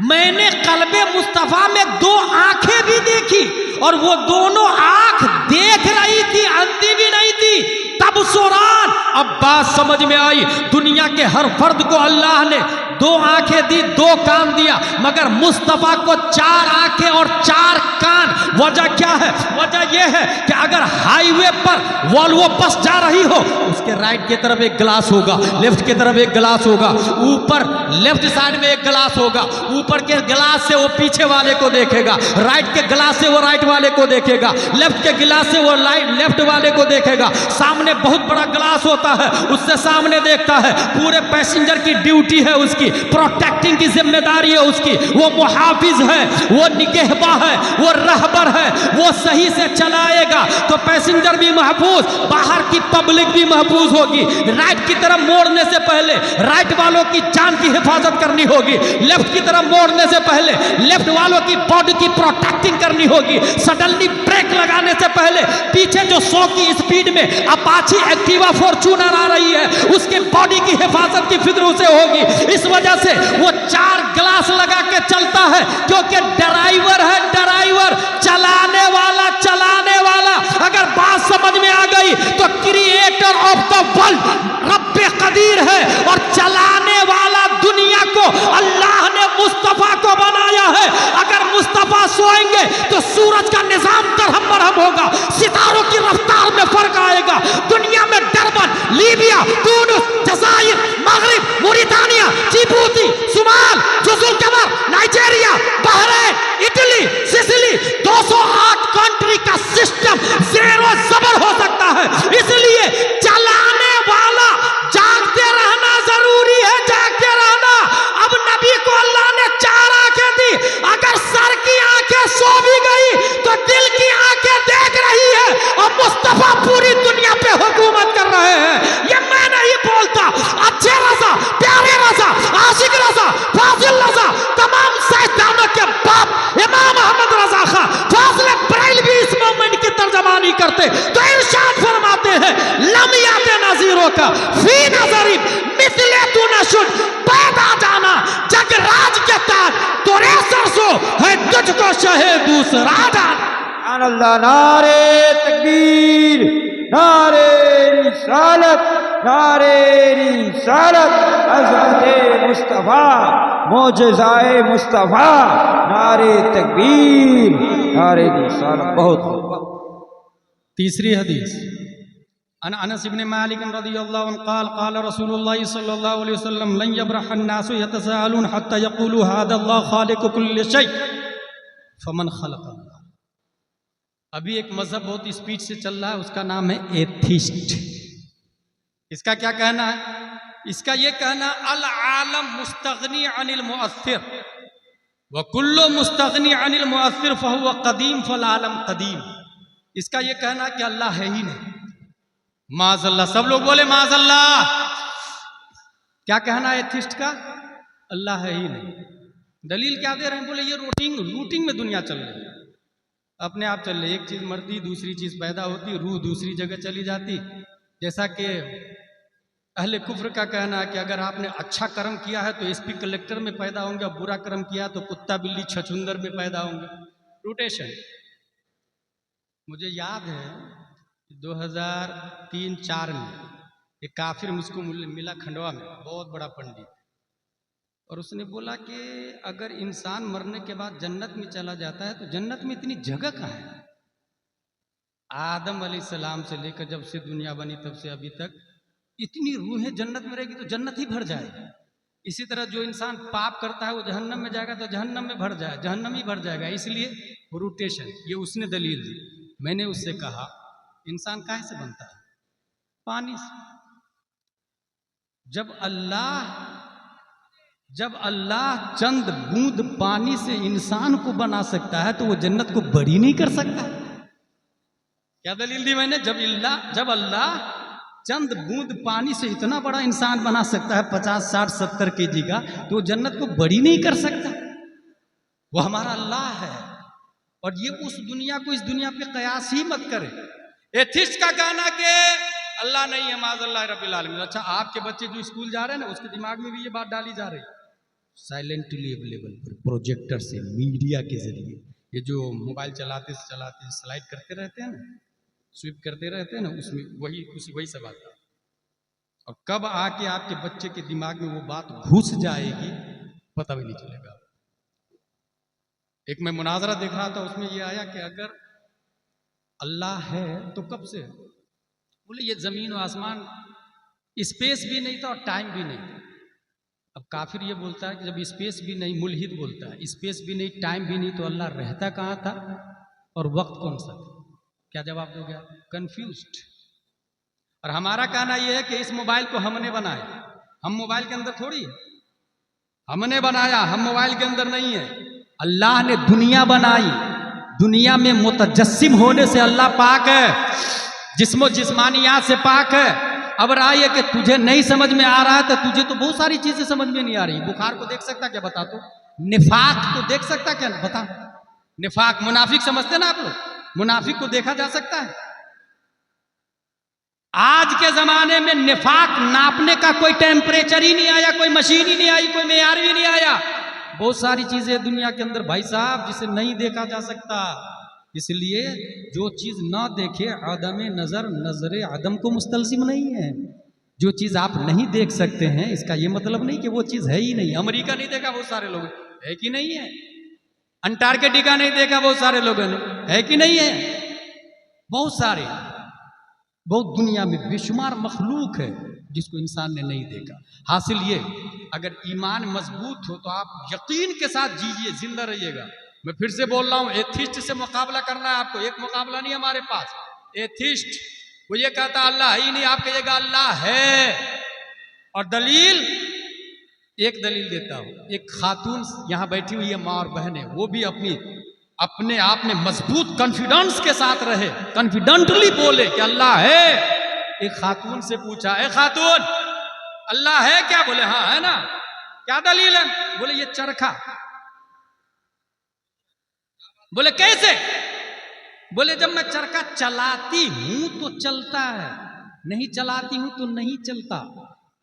मैंने कल्बे मुस्तफा में दो आंखें भी देखी और वो दोनों आंख देख रही थी, अंधी भी नहीं थी। तब सुरान, अब बात समझ में आई। दुनिया के हर फर्द को अल्लाह ने दो आंखें दी, दो कान दिया, मगर मुस्तफा को चार आंखें और चार कान। वजह क्या है? वजह यह है कि अगर हाईवे पर वॉल्वो बस जा रही हो, उसके राइट की तरफ एक गिलास होगा, लेफ्ट की तरफ एक गिलास होगा, ऊपर लेफ्ट साइड में एक गिलास होगा। ऊपर के गिलास से वो पीछे वाले को देखेगा, राइट के गिलास से वो राइट वाले को देखेगा, लेफ्ट के गिलास से वो लेफ्ट वाले को देखेगा। सामने बहुत बड़ा गिलास होता है, उससे सामने देखता है। पूरे पैसेंजर की ड्यूटी है उसकी, प्रोटेक्टिंग की जिम्मेदारी है उसकी। वो मुहाफिज है, वो निगहबा है, वो रहबर है। वो सही से चलाएगा तो पैसेंजर भी महफूज, बाहर की पब्लिक भी महफूज होगी। राइट की तरफ मोड़ने से पहले राइट वालों की जान की हिफाजत करनी होगी, लेफ्ट की तरफ मोड़ने से पहले लेफ्ट वालों की बॉडी की प्रोटेक्टिंग करनी होगी। सडनली ब्रेक लगाने से पहले पीछे जो 100 की स्पीड में अपाची एक्टिवा फॉर्च्यूनर आ रही है, उसके बॉडी की हिफाजत की फिक्र उसे होगी। इस वजह से वो चार ग्लास लगा के चलता है, क्योंकि ड्राइवर है, ड्राइवर चलाने वाला, चलाने वाला। अगर बात समझ में आ गई तो क्रिएटर ऑफ द वर्ल्ड रब्बे कदीर है और चलाने वाला दुनिया को अल्लाह ने मुस्तफा को बनाया है। अगर मुस्तफा सोएंगे तो सूरज का निजाम दरहम बरहम होगा, सितारों की रफ्तार में फर्क आएगा। दुनिया में डरबन, लीबिया, तुनिस, जज़ाइर, मगरिब, मोरितानिया, जिबूती, सुमाल, जुज़ुल कमर, Nigeria, Bahrain, Italy, Sicily, 208 country का सिस्टम ज़ेरो ज़बर हो सकता है। इसलिए चलाने वाला जागते रहना जरूरी है, जागते रहना। अब नबी को अल्लाह ने चार आंखें दी, अगर सर की आंखें सो भी गई तो दिल की आंखें देख रही है और मुस्तफा पूरी दुनिया पे हुकूमत कर रहे हैं। ये मैं नहीं बोलता, अच्छे रजा, प्यारे रजा, आशिक रजा, फाजिल रजा, तमाम सैयदानों के बाप इमाम अहमद रजा खां फाजिल बरेलवी भी इस मोमेंट की तर्जमानी करते तो इरशाद फरमाते हैं, लम याते नज़ीरों का फी नज़री मिसले तू नशुन, पैदा जाना जग राज के ताज तोरे सरसो है, तुझको शहे दूसरा जाना। अल्लाह, नारे तकबीर, नारे रिसालत, नारे रिसालत, हज़रत मुस्तफ़ा, मोजज़ाए मुस्तफ़ा, नारे तकबीर, नारे रिसालत। बहुत तीसरी हदीस, अनस इब्न मालिक रज़ियल्लाहु अन्हु क़ाल क़ाल रसूलुल्लाह सल्लल्लाहु अलैहि वसल्लम लन यब्रह अन्नासु यतसाअलून हत्ता यक़ूलू हादा अल्लाह खालिक़ु कुल्लि शै फमन खलक़ अल्लाह। अभी एक मजहब बहुत स्पीड से चल रहा है, उसका नाम है एथिस्ट। इसका क्या कहना है? इसका ये कहना अल आलम मुस्तगनी अनिल मुअस्सिर व कुल्लु मुस्तगनी अनिल मुअस्सिर फहुव कदीम फल आलम कदीम। इसका ये कहना कि अल्लाह है ही नहीं। माज़अल्लाह, सब लोग बोले माज़अल्लाह। क्या कहना है एथिस्ट का? अल्लाह है ही नहीं। दलील क्या दे रहे हैं? बोले ये रूटिंग में दुनिया चल रही है, अपने आप चल रही। एक चीज मरती, दूसरी चीज पैदा होती, रूह दूसरी जगह चली जाती। जैसा कि अहले कुफ्र का कहना है कि अगर आपने अच्छा कर्म किया है तो एसपी कलेक्टर में पैदा होंगे, और बुरा कर्म किया तो कुत्ता बिल्ली छछुंदर में पैदा होंगे। रोटेशन। मुझे याद है 2003-04 में एक काफिर मुझको मिला खंडवा में, बहुत बड़ा पंडित, और उसने बोला कि अगर इंसान मरने के बाद जन्नत में चला जाता है तो जन्नत में इतनी जगह कहाँ है? आदम अलैहिस्सलाम से लेकर जब से दुनिया बनी तब से अभी तक इतनी रूहें जन्नत में रहेगी तो जन्नत ही भर जाएगी। इसी तरह जो इंसान पाप करता है वो जहन्नम में जाएगा तो जहन्नम में भर जाए, जहन्नम ही भर जाएगा। इसलिए रोटेशन, ये उसने दलील दी। मैंने उससे कहा इंसान काहे से बनता है? पानी से। जब अल्लाह चंद बूंद पानी से इंसान को बना सकता है तो वो जन्नत को बड़ी नहीं कर सकता? क्या दलील दी मैंने? जब अल्लाह चंद बूंद पानी से इतना बड़ा इंसान बना सकता है 50, 60, 70 केजी का, तो वो जन्नत को बड़ी नहीं कर सकता? वो हमारा अल्लाह है, और ये उस दुनिया को इस दुनिया पे कयास ही मत करे। एथिस्ट का कहना कि अल्लाह नहीं है, माज़अल्लाह रब्बिल आलमीन। अच्छा, आपके बच्चे जो स्कूल जा रहे हैं ना, उसके दिमाग में भी ये बात डाली जा रही है साइलेंटली अवेलेबल पर, प्रोजेक्टर से, मीडिया के जरिए। ये जो मोबाइल चलाते स्लाइड करते रहते हैं ना, स्विप करते रहते हैं ना, उसमें वही सब आता है। और कब आके आपके बच्चे के दिमाग में वो बात घुस जाएगी पता भी नहीं चलेगा। एक मैं मुनाजरा देख रहा था, उसमें ये आया कि अगर अल्लाह है तो कब से? बोले ये जमीन और आसमान, स्पेस भी नहीं था और टाइम भी नहीं था। अब काफिर ये बोलता है कि जब स्पेस भी नहीं, मुल्हिद बोलता है स्पेस भी नहीं, टाइम भी नहीं, तो अल्लाह रहता कहाँ था और वक्त कौन सा था? क्या जवाब दोगे? कंफ्यूज्ड। और हमारा कहना यह है कि इस मोबाइल को हमने बनाया, हम मोबाइल के अंदर थोड़ी है। हमने बनाया, हम मोबाइल के अंदर नहीं है। अल्लाह ने दुनिया बनाई, दुनिया में मुतजस्सिम होने से अल्लाह पाक है, जिस्मो जिस्मानियात से पाक है। अब राय है कि तुझे नहीं समझ में आ रहा है तो तुझे तो बहुत सारी चीजें समझ में नहीं आ रही। बुखार को देख सकता क्या? बता। तो निफाक को देख सकता क्या? बता। निफाक, मुनाफिक समझते ना आप लोग? मुनाफिक को देखा जा सकता है? आज के जमाने में निफाक नापने का कोई टेम्परेचर ही नहीं आया, कोई मशीन ही नहीं आई, कोई मेयार भी नहीं आया। बहुत सारी चीजें दुनिया के अंदर भाई साहब जिसे नहीं देखा जा सकता। इसलिए जो चीज ना देखे आदम नजर, नजरे आदम को मुस्तलजिम नहीं है। जो चीज आप नहीं देख सकते हैं इसका ये मतलब नहीं कि वो चीज है ही नहीं। अमेरिका नहीं देखा बहुत सारे लोग, है कि नहीं है? अंटार्कटिका नहीं देखा बहुत सारे लोगों ने, है कि नहीं है? बहुत सारे, बहुत दुनिया में बेशुमार मखलूक है जिसको इंसान ने नहीं देखा। हासिल ये, अगर ईमान मजबूत हो तो आप यकीन के साथ जीजिए, जिंदा रहिएगा। मैं फिर से बोल रहा हूं, एथिस्ट से मुकाबला करना है आपको। एक मुकाबला नहीं हमारे पास। एथिस्ट वो ये कहता अल्लाह ही नहीं, आप कहिएगा अल्लाह है। और दलील, एक दलील देता हूं। एक खातून यहां बैठी हुई है, माँ और बहन है, वो भी अपने आप में मजबूत कॉन्फिडेंस के साथ रहे, कॉन्फिडेंटली बोले कि अल्लाह है। एक खातून से पूछा, ए खातून अल्लाह है क्या? बोले हाँ है ना। क्या दलील है? बोले ये चरखा। बोले कैसे? बोले जब मैं चरखा चलाती हूं तो चलता है, नहीं चलाती हूं तो नहीं चलता।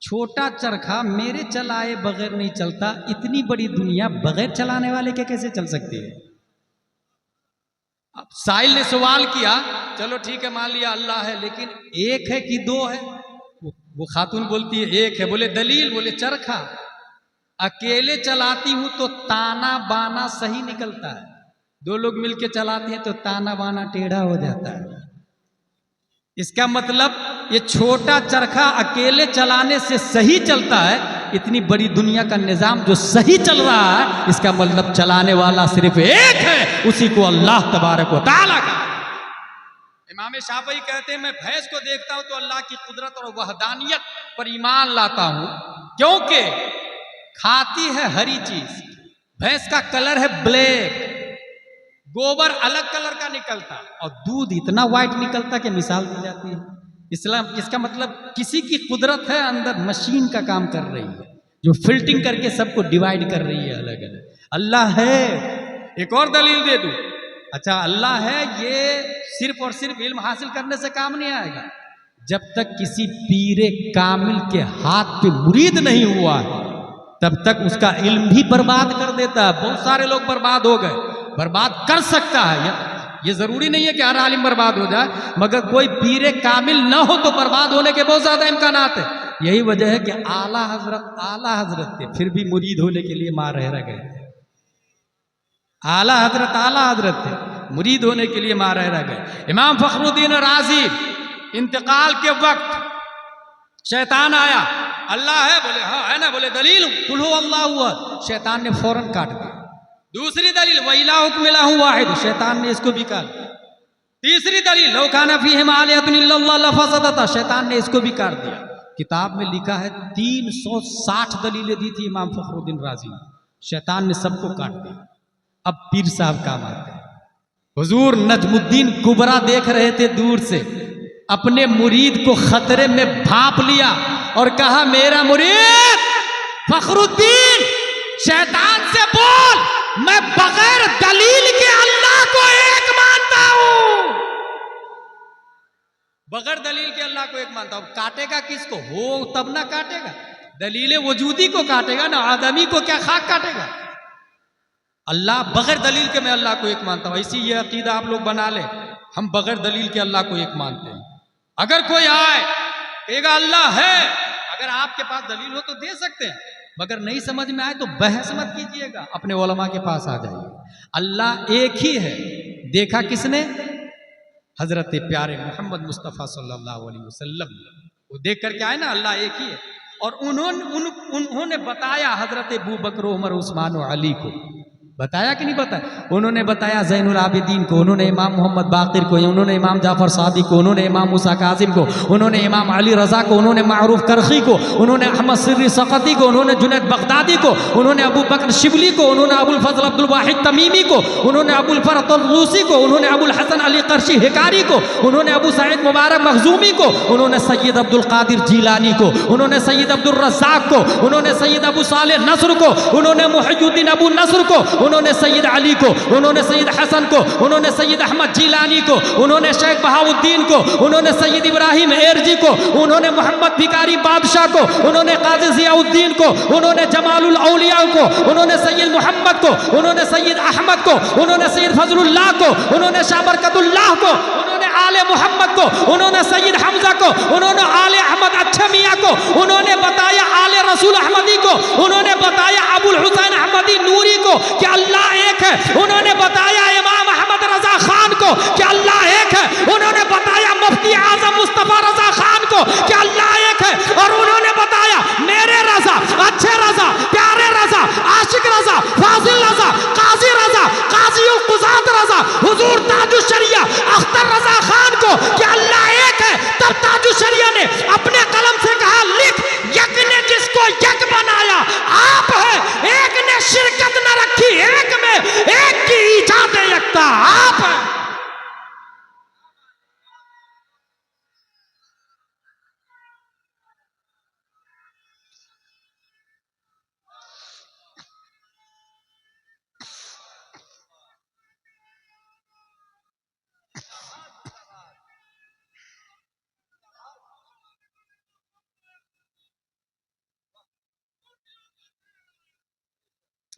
छोटा चरखा मेरे चलाए बगैर नहीं चलता, इतनी बड़ी दुनिया बगैर चलाने वाले के कैसे चल सकती है? अब साहिल ने सवाल किया, चलो ठीक है मान लिया अल्लाह है, लेकिन एक है कि दो है? वो खातून बोलती है एक है। बोले दलील? बोले चरखा अकेले चलाती हूं तो ताना बाना सही निकलता है, दो लोग मिलके चलाते हैं तो ताना बाना टेढ़ा हो जाता है। इसका मतलब ये छोटा चरखा अकेले चलाने से सही चलता है, इतनी बड़ी दुनिया का निजाम जो सही चल रहा है, इसका मतलब चलाने वाला सिर्फ एक है, उसी को अल्लाह तबारक व तआला का। इमाम शाफई कहते हैं मैं भैंस को देखता हूं तो अल्लाह की कुदरत और वहदानियत पर ईमान लाता हूं, क्योंकि खाती है हरी चीज। भैंस का कलर है ब्लैक, गोबर अलग कलर का निकलता और दूध इतना व्हाइट निकलता कि मिसाल दी जाती है। इस्लाम इसका मतलब किसी की कुदरत है, अंदर मशीन का काम कर रही है जो फिल्टरिंग करके सबको डिवाइड कर रही है अलग अलग। अल्लाह है। एक और दलील दे दूं, अच्छा अल्लाह है ये सिर्फ और सिर्फ इल्म हासिल करने से काम नहीं आएगा। जब तक किसी पीरे कामिल के हाथ पे मुरीद नहीं हुआ है तब तक उसका इल्म भी बर्बाद कर देता है। बहुत सारे लोग बर्बाद हो गए, बर्बाद कर सकता है, ये जरूरी नहीं है कि हर आलिम बर्बाद हो जाए, मगर कोई पीरे कामिल ना हो तो बर्बाद होने के बहुत ज्यादा इम्कानात है। यही वजह है कि आला हजरत थे, फिर भी मुरीद होने के लिए मार रह गए थे। आला हजरत थे, मुरीद होने के लिए मार रह गए। इमाम फखरुद्दीन राजी इंतकाल के वक्त शैतान आया, अल्लाह है, बोले हाँ है ना, बोले दलील कुल हु अल्लाह हुआ, शैतान ने फौरन काट दिया। दूसरी दलील वैला हुक्मिला हूं वाहिद, शैतान ने इसको भी काट दिया। तीसरी दलील लौ काना फीहिम आलिहतुन इल्लल्लाह लफसदता, शैतान ने इसको भी काट दिया। किताब में लिखा है 360 दलीलें दी थी इमाम फखरुद्दीन राजी ने, शैतान ने सबको काट दिया। अब पीर साहब काम आते हैं। हुजूर नजमुद्दीन कुबरा देख रहे थे दूर से, अपने मुरीद को खतरे में भांप लिया और कहा मेरा मुरीद फखरुद्दीन शैतान से बोल, मैं बगैर दलील के अल्लाह को एक मानता हूं। बगैर दलील के अल्लाह को एक मानता हूं। काटेगा किसको? हो तब ना काटेगा, दलील वजूदी को काटेगा ना, आदमी को क्या खाक काटेगा। अल्लाह बगैर दलील के मैं अल्लाह को एक मानता हूं। ऐसी ये अकीदा आप लोग बना ले, हम बगैर दलील के अल्लाह को एक मानते हैं। अगर कोई आए कहेगा अल्लाह है, अगर आपके पास दलील हो तो दे सकते हैं, मगर नहीं समझ में आए तो बहस मत कीजिएगा, अपने उलमा के पास आ जाइए। अल्लाह एक ही है। देखा किसने? हजरत प्यारे मोहम्मद मुस्तफ़ा सल्लल्लाहु अलैहि वसल्लम, वो देख करके आए ना अल्लाह एक ही है। और उन्होंने बताया हजरत अबू बकर उमर उस्मान और अली को, बताया कि नहीं बताया? उन्होंने बताया ज़ैनुल आबिदीन को, उन्होंने इमाम मोहम्मद बाकिर को, उन्होंने इमाम जाफर सादिक को, उन्होंने इमाम मूसा काजिम को, उन्होंने इमाम अली रज़ा को, उन्होंने मारूफ करखी को, उन्होंने अहमद सिर्री सकती को, उन्होंने जुनैद बगदादी को, उन्होंने अबू बकर शिबली को, उन्होंने अबुल फजल अब्दुल वाहिद तमीमी को, उन्होंने अबुल फरत रूसी को, उन्होंने अबुल हसन अली करशी हिकारी को, उन्होंने अबू सईद मुबारक मखजूमी को, उन्होंने सैयद अब्दुल कादिर जीलानी को, उन्होंने सैयद अब्दुल रज़्ज़ाक को, उन्होंने सैयद अबू सालेह नस्र को, उन्होंने मुहियुद्दीन अबू नस्र को, उन्होंने सैयद अली को, उन्होंने सैयद हसन को, उन्होंने सैयद अहमद जीलानी को, उन्होंने शेख बहाउद्दीन को, उन्होंने सैयद इब्राहिम एरजी को, उन्होंने मोहम्मद भिकारी बादशाह को, उन्होंने काजी ज़ियाउद्दीन को, उन्होंने जमालुल औलिया को, उन्होंने सैयद मोहम्मद को, उन्होंने सैयद अहमद को, उन्होंने सैयद फजलुल्लाह को, उन्होंने शाह बरकतुल्लाह को, उन्होंने आले मोहम्मद को, उन्होंने सैयद हमजा को, उन्होंने आले अहमद अच्छे मियाँ को, उन्होंने बताया आले रसूल अहमदी को, उन्होंने बताया अबुल हुसैन अहमदी नूरी को कि अल्लाह एक है, उन्होंने बताया इमाम अहमद रजा खान को कि अल्लाह एक है, उन्होंने बताया मुफ्ती आजम मुस्तफा रजा खान को कि अल्लाह एक है, और उन्होंने बताया मेरे रजा, अच्छे रजा, प्यारे रजा, आशिक रजा, फाजिल रजा, काजी रजा, काजी उल कुज़ात रजा, हुजूर ताजुश शरिया अख्तर रजा खान को कि अल्लाह एक है। तब ताजुश शरिया ने अपने कलम से कहा लिख, यक ने जिसको यक बनाया आप है, एक ने शिरकत न रखी एक में, एक की ईजाद यकता आप है।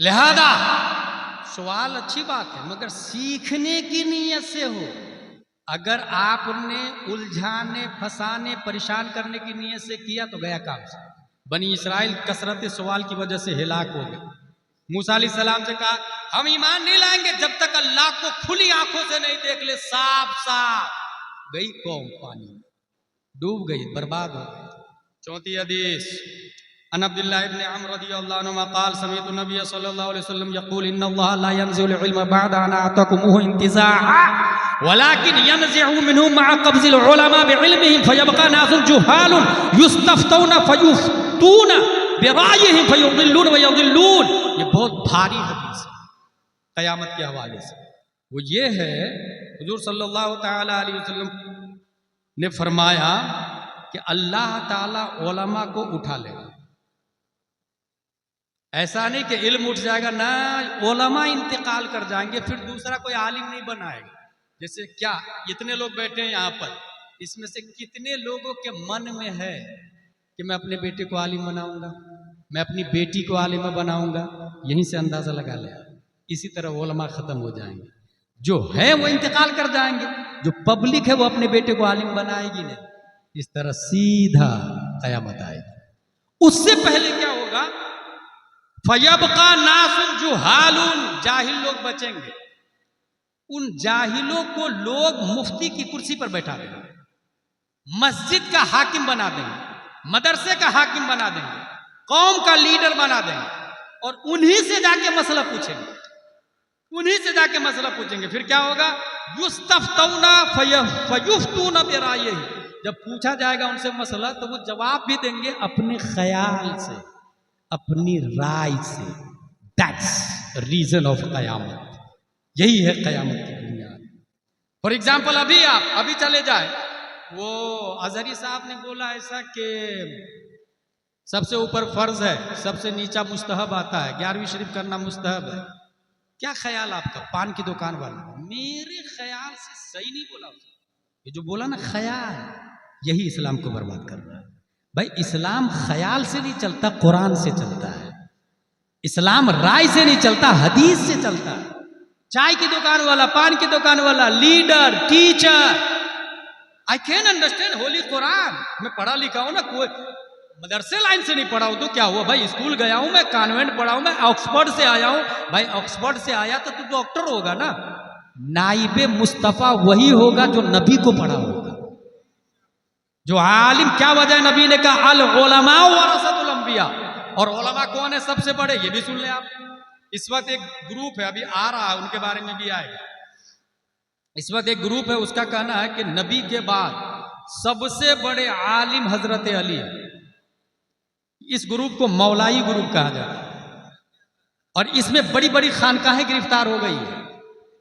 लिहाजा सवाल अच्छी बात है, मगर सीखने की नीयत से हो। अगर आपने उलझाने, फंसाने, परेशान करने की नीयत से किया तो गया काम से। बनी इसराइल कसरत सवाल की वजह से हिलाक हो गए। मूसा अलैहिस्सलाम से कहा हम ईमान नहीं लाएंगे जब तक अल्लाह को खुली आंखों से नहीं देख ले। साफ साफ गई कौम पानी में। डूब गई, बर्बाद हो गई। चौथी हदीस, अन अब्दुल्लाह इब्न अम्र रदियल्लाहु अन्हुमा क़ाल समीअतु नबिय सल्लल्लाहु अलैहि वसल्लम यक़ूल इन्नल्लाह ला यंज़िलु इल्म बअद अन अअताकुमुहु इंतिज़ाअ वलाकिन यंज़िउ मिन्हु मअ क़ब्ज़िल उलमा बिइल्मिहिम फयबक़ा नासुन जुहालुन युस्तफ्तूना फयुफ्तूना बिरायिहिम फयुदिल्लून व यदिल्लून। ये बहुत भारी हदीस है क़यामत के हवाले से। वो ये है, हुज़ूर सल्लल्लाहु तआला अलैहि वसल्लम ने फरमाया कि अल्लाह ताला उलमा को उठा लेगा। ऐसा नहीं कि इल्म उठ जाएगा ना, उलमा इंतकाल कर जाएंगे, फिर दूसरा कोई आलिम नहीं बनाएगा। जैसे क्या इतने लोग बैठे हैं यहाँ पर, इसमें से कितने लोगों के मन में है कि मैं अपने बेटे को आलिम बनाऊंगा, मैं अपनी बेटी को आलिम बनाऊंगा? यहीं से अंदाजा लगा ले। इसी तरह उलमा खत्म हो जाएंगे, जो है वो इंतकाल कर जाएंगे, जो पब्लिक है वो अपने बेटे को आलिम बनाएगी नहीं। इस तरह सीधा कयामत आएगी। उससे पहले क्या होगा? फयबका नासुन जुहालुन, जाहिल लोग बचेंगे। उन जाहिलों को लोग मुफ्ती की कुर्सी पर बैठा देंगे, मस्जिद का हाकिम बना देंगे, मदरसे का हाकिम बना देंगे, कौम का लीडर बना देंगे, और उन्हीं से जाके मसला पूछेंगे, उन्हीं से जाके मसला पूछेंगे। फिर क्या होगा? युस्तफ्तूना फयुफ्तूना बिरायिही, जब पूछा जाएगा उनसे मसला तो वो जवाब भी देंगे अपने ख्याल से, अपनी राय से। दैट्स रीजन ऑफ कयामत। यही है कयामत की बुनियाद। फॉर एग्जाम्पल अभी चले जाए, वो अजहरी साहब ने बोला ऐसा कि सबसे ऊपर फर्ज है, सबसे नीचा मुस्तहब आता है, 11वीं शरीफ करना मुस्तहब है। क्या ख्याल आपका? पान की दुकान वाला, मेरे ख्याल से सही नहीं बोला। ये जो बोला ना ख्याल, यही इस्लाम को बर्बाद कर रहा है। भाई इस्लाम ख्याल से नहीं चलता, कुरान से चलता है। इस्लाम राय से नहीं चलता, हदीस से चलता है। चाय की दुकान वाला, पान की दुकान वाला, leader, teacher, I can understand Holi Quran. मैं पढ़ा लिखा हूं ना, कोई मदरसे लाइन से नहीं पढ़ा हूं तो क्या हुआ भाई? स्कूल गया हूं मैं, कॉन्वेंट पढ़ा हूं मैं, ऑक्सफोर्ड से आया हूं। भाई ऑक्सफोर्ड से आया तो तू डॉक्टर होगा ना। नाइबे मुस्तफा वही होगा जो नबी को पढ़ा होगा, जो आलिम। क्या वजह नबी ने कहा अल उलमा वरसतुल अंबिया, और उलमा कौन है? सबसे बड़े। ये भी सुन ले आप। इस वक्त एक ग्रुप है, अभी आ रहा है, उनके बारे में भी आएगा। इस वक्त एक ग्रुप है, उसका कहना है कि नबी के बाद सबसे बड़े आलिम हजरत अली है। इस ग्रुप को मौलाई ग्रुप कहा जाता है, और इसमें बड़ी बड़ी खानकाहें गिरफ्तार हो गई है।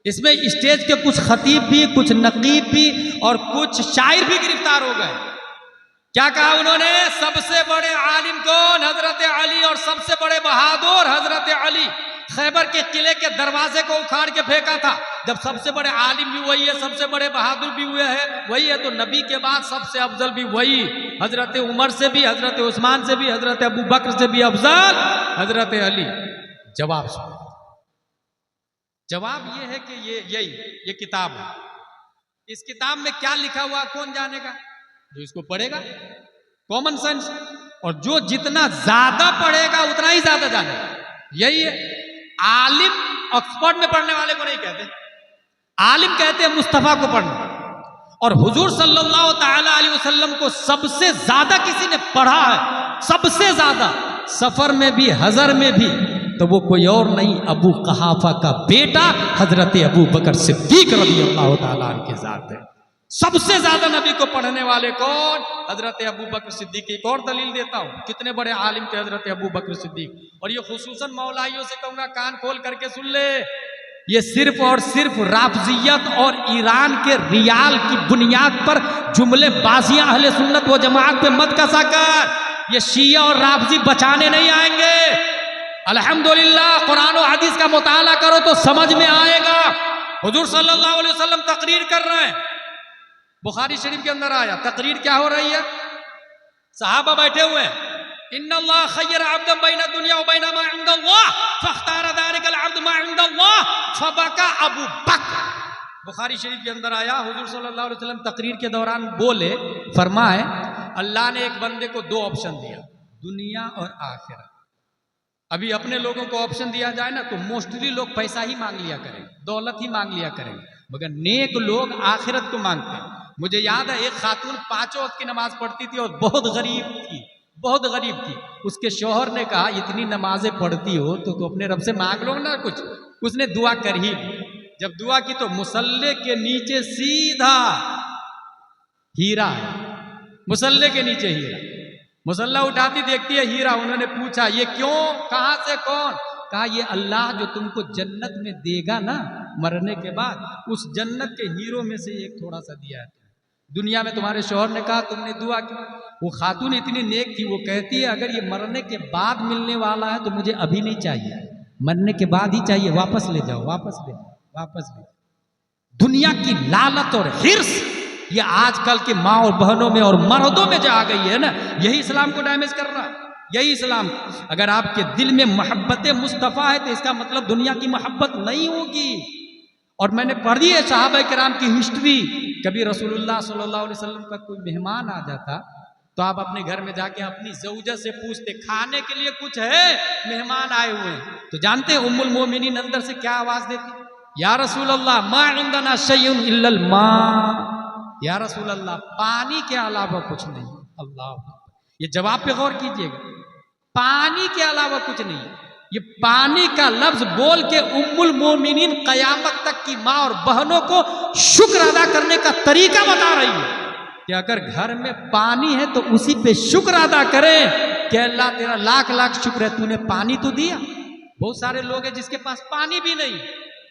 इसमें स्टेज के कुछ खतीब भी, कुछ नकीब भी, और कुछ शायर भी गिरफ्तार हो गए। क्या कहा उन्होंने? सबसे बड़े आलिम कौन? हजरत अली, और सबसे बड़े बहादुर हजरत अली। खैबर के किले के दरवाजे को उखाड़ के फेंका था। जब सबसे बड़े आलिम भी वही है, सबसे बड़े बहादुर भी हुए हैं वही है, तो नबी के बाद सबसे अफजल भी वही। हजरत उमर से भी, हजरत उस्मान से भी, हजरत अबू बकर से भी अफजल हजरत अली। जवाब सुनो। जवाब ये है कि ये किताब है। इस किताब में क्या लिखा हुआ कौन जानेगा? जो इसको पढ़ेगा, कॉमन सेंस। और जो जितना ज्यादा पढ़ेगा उतना ही ज्यादा जानेगा। यही है। आलिम ऑक्सफोर्ड में पढ़ने वाले को नहीं कहते, आलिम कहते हैं मुस्तफा को पढ़ना। और हुजूर सल्लल्लाहु तआला अलैहि वसल्लम को सबसे ज्यादा किसी ने पढ़ा है, सबसे ज्यादा, सफर में भी हजर में भी, तो वो कोई और नहीं, अबू कहाफा का बेटा हजरत अबू बकर सिद्दीक रज़ियल्लाहु तआला अन्हु की जात है। सबसे ज्यादा नबी को पढ़ने वाले कौन? हजरत अबू बकर सिद्दीक। एक और दलील देता हूं, कितने बड़े आलिम थे हजरत अबू बकर सिद्दीक। और ये खुसूसन मौलाइयों से कहूंगा, कान खोल करके सुन ले। ये सिर्फ और सिर्फ राफजियत और ईरान के रियाल की बुनियाद पर जुमले बाजियां अहले सुन्नत व जमात पे मत कसा कर। ये शिया और राफजी बचाने नहीं आएंगे। अल्हम्दुलिल्लाह कुरान और हदीस का मुताला करो तो समझ में आएगा। हुजूर सल्लल्लाहु अलैहि वसल्लम तकरीर कर रहे हैं, बुखारी शरीफ के अंदर आया। तकरीर क्या हो रही है? सहाबा बैठे हुए हैं। इन्नल्लाह खय्यरा अब्दन बैना दुनिया व बैना मा इंदल्लाह फख्तारा दालिकल अब्द मा इंदल्लाह फबका अबू बकर। बुखारी शरीफ के अंदर आया। हुजूर सल्लल्लाहु अलैहि वसल्लम तकरीर के दौरान बोले, फरमाए, अल्लाह ने एक बंदे को दो ऑप्शन दिया, दुनिया और आखिरत। अभी अपने लोगों को ऑप्शन दिया जाए ना तो मोस्टली लोग पैसा ही मांग लिया करेंगे, दौलत ही मांग लिया करेंगे, मगर नेक लोग आखिरत को मांगते हैं। मुझे याद है एक खातून 5 वक्त की नमाज पढ़ती थी और बहुत गरीब थी, बहुत गरीब थी। उसके शौहर ने कहा इतनी नमाजें पढ़ती हो तो अपने रब से मांग लो ना कुछ। उसने दुआ कर ही ली। जब दुआ की तो मुसल्ले के नीचे सीधा हीरा है, मुसल्ले के नीचे हीरा। मुसल्ला उठाती देखती है हीरा। उन्होंने पूछा ये क्यों, कहां से, कौन? कहा ये अल्लाह जो तुमको जन्नत में देगा ना मरने के बाद, उस जन्नत के हीरों में से एक थोड़ा सा दिया है। दुनिया में तुम्हारे शौहर ने कहा तुमने दुआ की। वो खातून इतनी नेक थी, वो कहती है अगर ये मरने के बाद मिलने वाला है तो मुझे अभी नहीं चाहिए, मरने के बाद ही चाहिए। वापस ले जाओ, वापस ले जाओ, वापस ले जाओ। दुनिया की लालच और हिर्स ये आजकल के माँ और बहनों में और मर्दों में जो आ गई है ना, यही इस्लाम को डैमेज कर रहा है। यही इस्लाम। अगर आपके दिल में मोहब्बत मुस्तफ़ा है तो इसका मतलब दुनिया की मोहब्बत नहीं होगी। और मैंने पढ़ी है सहाबा किराम की हिस्ट्री। कभी रसूलुल्लाह सल्लल्लाहु अलैहि वसल्लम का कोई मेहमान आ जाता तो आप अपने घर में जाके अपनी ज़ौजा से पूछते खाने के लिए कुछ है, मेहमान आए हुए हैं। तो जानते हैं उम्मुल मोमिनीन अंदर से क्या आवाज देती, या रसूलल्लाह मा इंदना शयउन इल्लल मा, या रसूलल्लाह पानी के अलावा कुछ नहीं। अल्लाह, ये जवाब पे गौर कीजिएगा, पानी के अलावा कुछ नहीं। ये पानी का लफ्ज बोल के उम्मुल मोमिनीन कयामत तक की माँ और बहनों को शुक्र अदा करने का तरीका बता रही है कि अगर घर में पानी है तो उसी पे शुक्र अदा करें कि अल्लाह तेरा लाख लाख शुक्र है, तूने पानी तो दिया। बहुत सारे लोग हैं जिसके पास पानी भी नहीं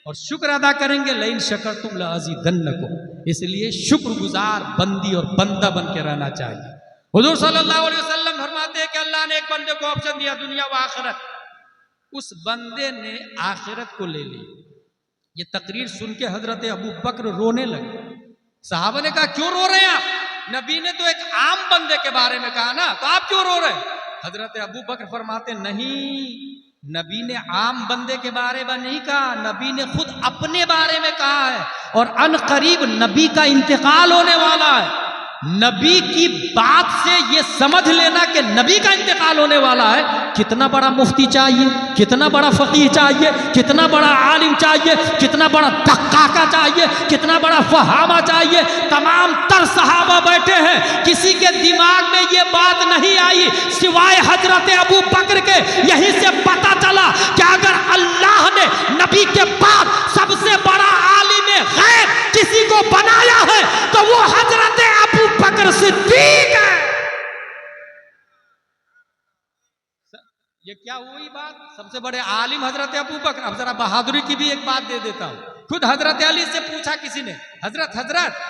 और शुक्र अदा करेंगे, लइन शकरतुम लअज़ीदन्नकुम। इसलिए शुक्रगुजार बंदी और बंदा बन के रहना चाहिए। हुजूर सल्लल्लाहु अलैहि वसल्लम फरमाते हैं कि अल्लाह ने एक बंदे को ऑप्शन दिया, दुनिया व आखिरत। उस बंदे ने आखिरत को ले ली। ये तकरीर सुन के हजरत अबू बकर रोने लगे। साहबा ने कहा क्यों रो रहे हैं आप, नबी ने तो एक आम बंदे के बारे में कहा ना, तो आप क्यों रो रहे हैं? हजरत अबू बकर फरमाते नहीं, नबी ने आम बंदे के बारे में नहीं कहा, नबी ने खुद अपने बारे में कहा है। और अनकरीब नबी का इंतकाल होने वाला है। नबी की बात से ये समझ लेना कि नबी का इंतकाल होने वाला है। कितना बड़ा मुफ्ती चाहिए, कितना बड़ा फकीह चाहिए, कितना बड़ा आलिम चाहिए, कितना बड़ा दक्काका चाहिए, कितना बड़ा फहामा चाहिए। तमाम तर सहाबा बैठे हैं, किसी के दिमाग में ये बात नहीं आई सिवाय हजरत अबू बकर के। यहीं से पता चला कि अगर अल्लाह ने नबी के बाद सबसे बड़ा आलिम गैब किसी को बनाया है तो वो हजरत अबू बकर सिद्दीक है। ये क्या हुई बात, सबसे बड़े आलिम हजरत अबू बकर। अब जरा बहादुरी की भी एक बात दे देता हूं। खुद हजरत अली से पूछा किसी ने, हजरत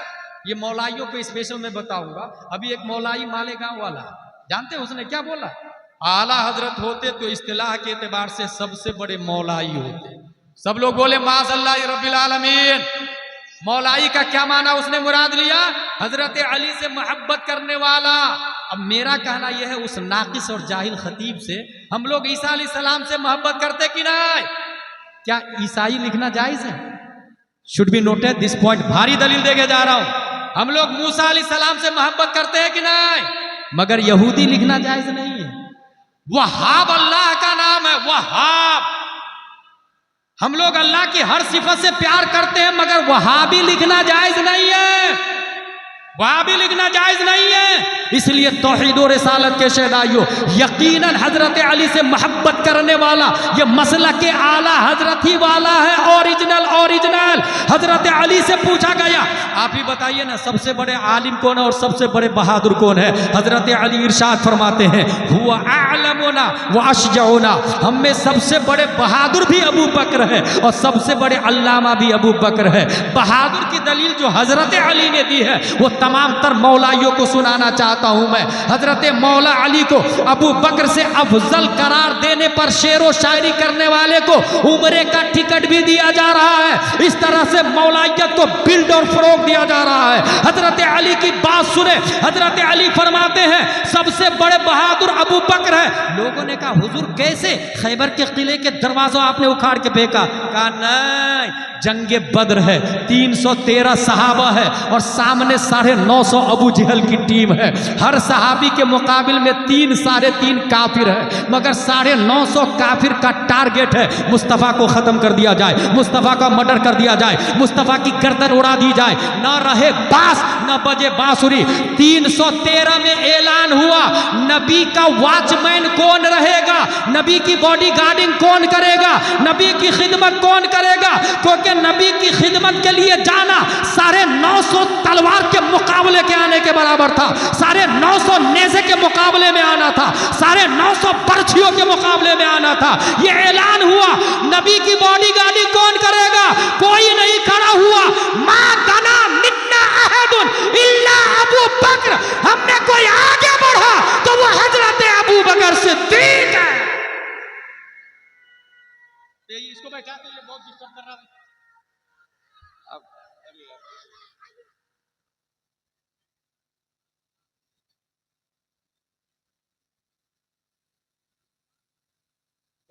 ये मौलाइयों को स्पेशल में बताऊंगा। अभी एक मौलाई मालेगांव वाला, जानते हैं उसने क्या बोला? आला हजरत होते तो इस्तिलाह के एतबार से सबसे बड़े मौलाई होते। सब लोग बोले माज़अल्लाह रब्बिल आलमीन। मौलाई का क्या माना उसने मुराद लिया? हजरत अली से मोहब्बत करने वाला। अब मेरा कहना यह है, उस नाकिस और जाहिल खतीब से हम लोग ईसा अलैहिस्सलाम से मोहब्बत करते कि नहीं? क्या ईसाई लिखना जायज है? Should be noted this point, भारी दलील देके जा रहा हूं। हम लोग मूसा अलैहिस्सलाम से मोहब्बत करते हैं कि नहीं? मगर यहूदी लिखना जायज नहीं है। वहाब अल्लाह का नाम है, वहाब। हम लोग अल्लाह की हर सिफत से प्यार करते हैं, मगर वहाबी लिखना जायज नहीं है, वहाबी लिखना जायज नहीं है। इसलिए तौहीद और रिसालत के शहदाइयों, यकीनन हजरत अली से मोहब्बत करने वाला ये मसलक के आला हजरत ही वाला है, ओरिजिनल। हजरत अली से पूछा गया, आप ही बताइए ना सबसे बड़े आलिम कौन है और सबसे बड़े बहादुर कौन है? हजरत अली इरशाद फरमाते हैं, हुवा अअलमुना व अशजउना। हम में सबसे बड़े बहादुर भी अबू बकर है और सबसे बड़े अल्लामा भी अबू बकर है। बहादुर की दलील जो हजरत अली ने दी है वो तमाम तर मौलाइयों को सुनाना चाहता हूं मैं। हजरत मौला अली को अबू बकर से अफजल करार देने पर शेरो शायरी करने वाले को उम्रे का टिकट भी दिया जा रहा है। इस तरह से मौलाइयत को बिल्ड और फरोग दिया जा रहा है। हजरत अली की बात सुने, हजरत अली फरमाते हैं सबसे बड़े बहादुर अबू बकर है। लोगों ने कहा हुजूर कैसे? खैबर के किले के दरवाजा आपने उखाड़ के फेंका? कहा नहीं, जंगे बद्र है, 313 सहाबा है और सामने 950 अबू जहल की टीम है। हर सहाबी के मुकाबिल में 3-3.5 काफिर है, मगर 950 काफिर का टारगेट है मुस्तफ़ा को ख़त्म कर दिया जाए, मुस्तफ़ा का मर्डर कर दिया जाए, मुस्तफ़ा की गर्दन उड़ा दी जाए, न रहे बास न बजे बांसुरी। 313 में ऐलान हुआ, नबी का वॉचमैन कौन रहेगा, नबी की बॉडी गार्डिंग कौन करेगा, नबी की खिदमत कौन करेगा, क्योंकि नबी की खिदमत के लिए जाना 950 तलवार के मुकाबले के आने के बराबर था, 950 नेज़े के मुकाबले में आना था, 950 बर्छियों के मुकाबले में आना था। यह ऐलान हुआ, नबी की बॉडी गार्डिंग कौन करेगा, कोई नहीं खड़ा हुआ। मा दना मिन्ना अहदुन इल्ला अबू बकर, हमने कोई आगे बढ़ा तो वो हजरत अबू बकर सिद्दीक है। इसको बैठा के ये बहुत डिस्टर्ब कर रहा है।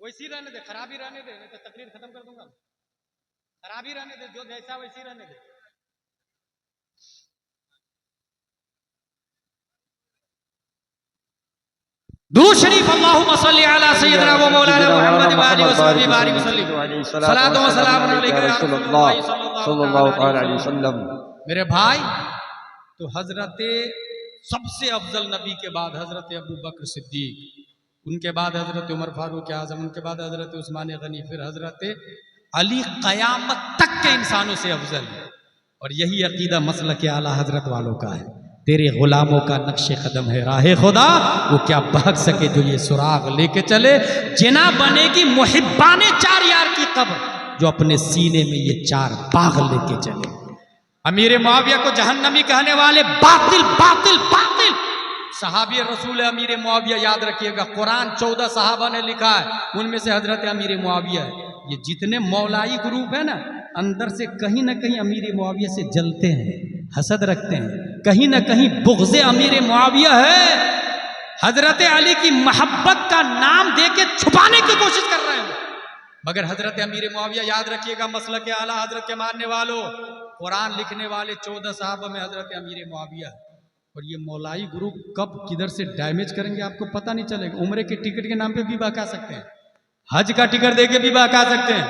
वैसी रहने दे, खराबी रहने दे, नहीं तो तकरीर खत्म कर दूंगा। खराबी रहने दे, जो जैसा वैसी रहने दे। दुरूद शरीफ अल्लाहुम्मा सल्ली अला सय्यिदिना व मौलाना मुहम्मद व आलिहि व सहबिहि बारिक वसल्लम। सलातो व सलाम अलैका या रसूलल्लाह सल्लल्लाहु अलैहि वसल्लम। मेरे भाई, तो हजरत सबसे अफजल नबी के बाद हजरत अबू बकर सिद्दीक, उनके बाद हजरत उमर फारूक आजम, उनके बाद हजरत उस्मान गनी, फिर हजरत अली क़यामत तक के इंसानों से अफजल है। और यही अकीदा मसलक आला हजरत वालों का है। तेरे गुलामों का नक्शे कदम है राहे खुदा, वो क्या भाग सके जो ये सुराग लेके चले। जिना बनेगी मुहिब्बाने 4 यार की कब्र, जो अपने सीने में ये 4 बाग लेके चले। अमीर मुआविया को जहन्नमी कहने वाले बातिल बातिल बातिल सहाबी रसूल अमीर मुआविया, याद रखिएगा। कुरान 14 सहाबा ने लिखा है, उनमें से हजरत अमीर मुआविया है। ये जितने मौलाई ग्रुप है ना, अंदर से कहीं ना कहीं अमीर मुआविया से जलते हैं, हसद रखते हैं, कहीं ना कहीं बुग़्ज़े अमीर मुआविया है। हजरत अली की मोहब्बत का नाम देके छुपाने की कोशिश कर रहे हैं, मगर हजरत अमीर मुआविया, याद रखिएगा, मसलक आला हजरत के मानने वालों, कुरान लिखने वाले 14 साहब में हजरत अमीर मुआविया। और ये मौलाई ग्रुप कब किधर से डैमेज करेंगे आपको पता नहीं चलेगा। उम्र के टिकट के नाम पे भी बहका सकते हैं, हज का टिकट देके भी बहका सकते हैं,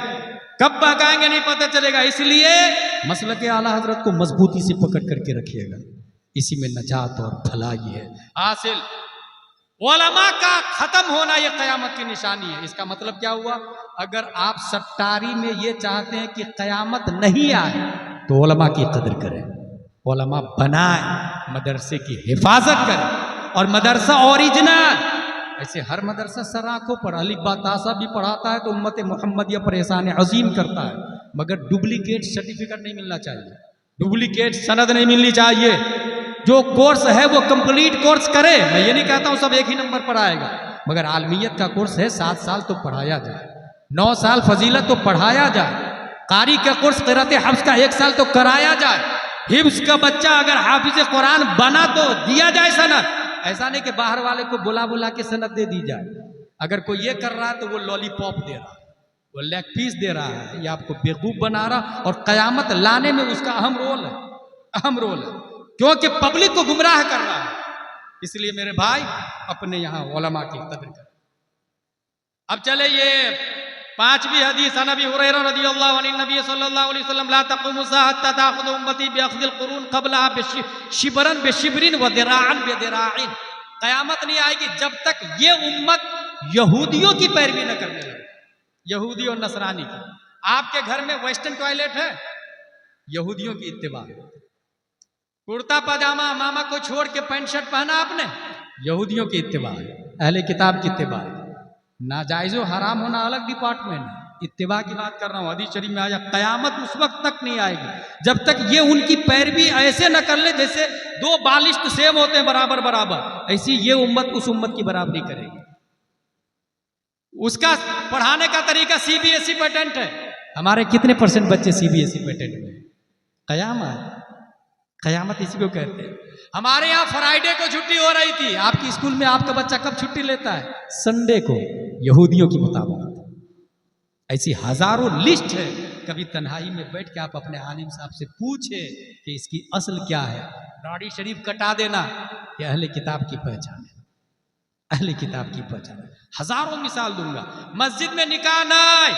कब बहकाएंगे नहीं पता चलेगा। इसलिए मसलक आला हजरत को मजबूती से पकड़ करके रखिएगा, इसी में नजात और भलाई है। हासिल उलमा का खत्म होना ये क़यामत की निशानी है। इसका मतलब क्या हुआ, अगर आप सट्टारी में ये चाहते हैं कि क़यामत नहीं आए तो उलमा की कदर करें, उलमा बनाए, मदरसे की हिफाजत करें। और मदरसा ओरिजिनल, ऐसे हर मदरसा सराखों पर अली बातासा भी पढ़ाता है तो उम्मत मोहम्मदिया पर एहसान अजीम करता है, मगर डुप्लीकेट सर्टिफिकेट नहीं मिलना चाहिए, डुप्लीकेट सनद नहीं मिलनी चाहिए। जो कोर्स है वो कंप्लीट कोर्स करे। मैं ये नहीं कहता हूँ सब एक ही नंबर पर आएगा, मगर आलमियत का कोर्स है 7 साल तो पढ़ाया जाए, 9 साल फजीलत तो पढ़ाया जाए, कारी का कोर्स क़िरात हफ्ज़ का 1 साल तो कराया जाए। हिफ्ज़ का बच्चा अगर हाफिज़ कुरान बना तो दिया जाए सनद, ऐसा नहीं कि बाहर वाले को बुला बुला के सनद दे दी जाए। अगर कोई ये कर रहा है तो वो लॉलीपॉप दे रहा है, वो लेग पीस दे रहा है, या आपको बेवकूफ़ बना रहा। और क़यामत लाने में उसका अहम रोल है, अहम रोल है, क्योंकि पब्लिक को गुमराह कर रहा है। इसलिए मेरे भाई, अपने यहाँ उलमा की कदर करें। अब चले ये 5वीं हदीस, नबी हुरैरा रज़ियल्लाहु अन्हु नबी सल्लल्लाहु अलैहि वसल्लम ला तक़ूमु हत्ता ताख़ुज़ उम्मती बिअख़्ज़िल क़ुरून क़ब्लहा बिशिबरन बिशिबरिन व दिराअन बिदिराइन। क़यामत नहीं आएगी जब तक ये उम्मत यहूदियों की पैरवी न करने लगे, यहूदी और नसरानी की। आपके घर में वेस्टर्न टॉयलेट है, यहूदियों की इत्तिबा। कुर्ता पजामा मामा को छोड़ के पैंट शर्ट पहना आपने, यहूदियों की इत्तिबा है, अहले किताब की इत्तिबा है। नाजायज़ हराम होना अलग डिपार्टमेंट है, इत्तिबा की बात कर रहा हूँ। हदीस शरीफ में आया, क़यामत उस वक्त तक नहीं आएगी जब तक ये उनकी पैरवी ऐसे न कर ले जैसे 2 बालिश्त सेब होते हैं बराबर बराबर, ऐसी ये उम्मत उस उम्मत की बराबरी करेगी। उसका पढ़ाने का तरीका CBSE पैटर्न है। हमारे कितने % बच्चे CBSE पैटर्न में? क़यामत इसी को कहते हैं। हमारे यहाँ फ्राइडे को छुट्टी हो रही थी, आपकी स्कूल में आपका बच्चा कब छुट्टी लेता है? संडे को, यहूदियों की मुताबिक। ऐसी हजारों लिस्ट है कभी तन्हाई में बैठ के आप अपने आलिम साहब से पूछे कि इसकी असल क्या है। दाढ़ी शरीफ कटा देना ये अहले किताब की पहचान है, अहले किताब की पहचान है। हजारों मिसाल दूंगा। मस्जिद में निकाह नहीं,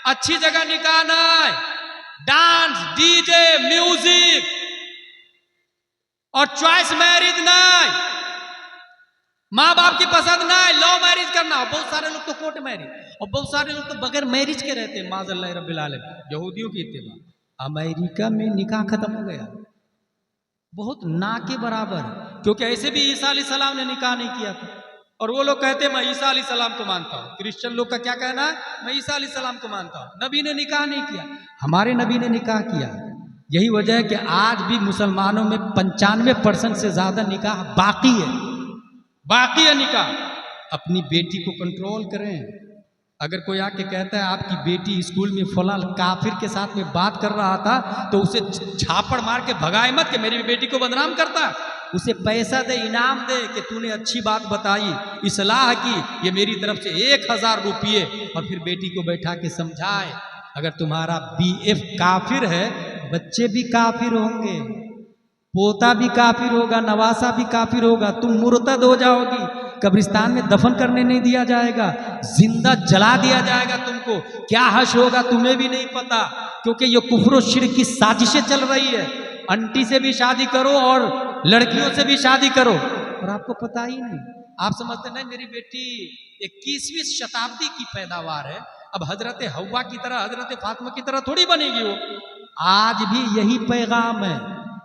अच्छी जगह निकाह नहीं, डांस डीजे म्यूजिक और चॉइस मैरिज नहीं, माँ बाप की पसंद नहीं, लव मैरिज करना। बहुत सारे लोग तो कोर्ट मैरिज और बहुत सारे लोग तो बगैर मैरिज के रहते हैं। माज़अल्लाह रब्बिल आलमीन, यहूदियों की इत्तिबा। अमेरिका में निकाह खत्म हो गया, बहुत ना के बराबर, क्योंकि ऐसे भी ईसा अलैहिस्सलाम ने निकाह नहीं किया था और वो लोग कहते हैं मैं ईसा अलैहिस्सलाम को मानता हूँ। क्रिश्चियन लोग का क्या कहना है, मैं ईसा अलैहिस्सलाम को मानता हूँ। नबी ने निकाह नहीं किया, हमारे नबी ने निकाह किया। यही वजह है कि आज भी मुसलमानों में 95% से ज्यादा निकाह बाकी है, बाकी है निकाह। अपनी बेटी को कंट्रोल करें। अगर कोई आके कहता है आपकी बेटी स्कूल में फलां काफिर के साथ में बात कर रहा था तो उसे झापड़ मार के भगाए मत कि मेरी बेटी को बदनाम करता। उसे पैसा दे, इनाम दे कि तूने अच्छी बात बताई, इस्लाह की, ये मेरी तरफ से 1000 रुपये, और फिर बेटी को बैठा के समझाए। अगर तुम्हारा BF काफिर है, बच्चे भी काफिर होंगे, पोता भी काफिर होगा, नवासा भी काफिर होगा, तुम मुर्तद हो जाओगी, कब्रिस्तान में दफन करने नहीं दिया जाएगा, जिंदा जला दिया जाएगा तुमको। क्या हश होगा तुम्हें भी नहीं पता, क्योंकि ये कुफ्र शिर्क की साजिशें चल रही है। आंटी से भी शादी करो और लड़कियों से भी शादी करो और आपको पता ही नहीं। आप समझते नहीं मेरी बेटी 21वीं शताब्दी की पैदावार है, अब हजरत हव्वा की तरह, हजरत फातिमा की तरह थोड़ी बनेगी वो। आज भी यही पैगाम है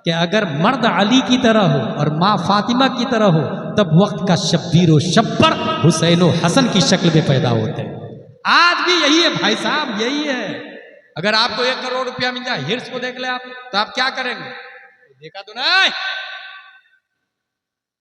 कि अगर मर्द अली की तरह हो और माँ फातिमा की तरह हो तब वक्त का शब्बीर व शब्बर हुसैन व हसन की शक्ल में पैदा होते हैं। आज भी यही है भाई साहब, यही है। अगर आपको 1 करोड़ रुपया मिल जाए, हिर्स को देख ले आप, तो आप क्या करेंगे? देखा तो नहीं।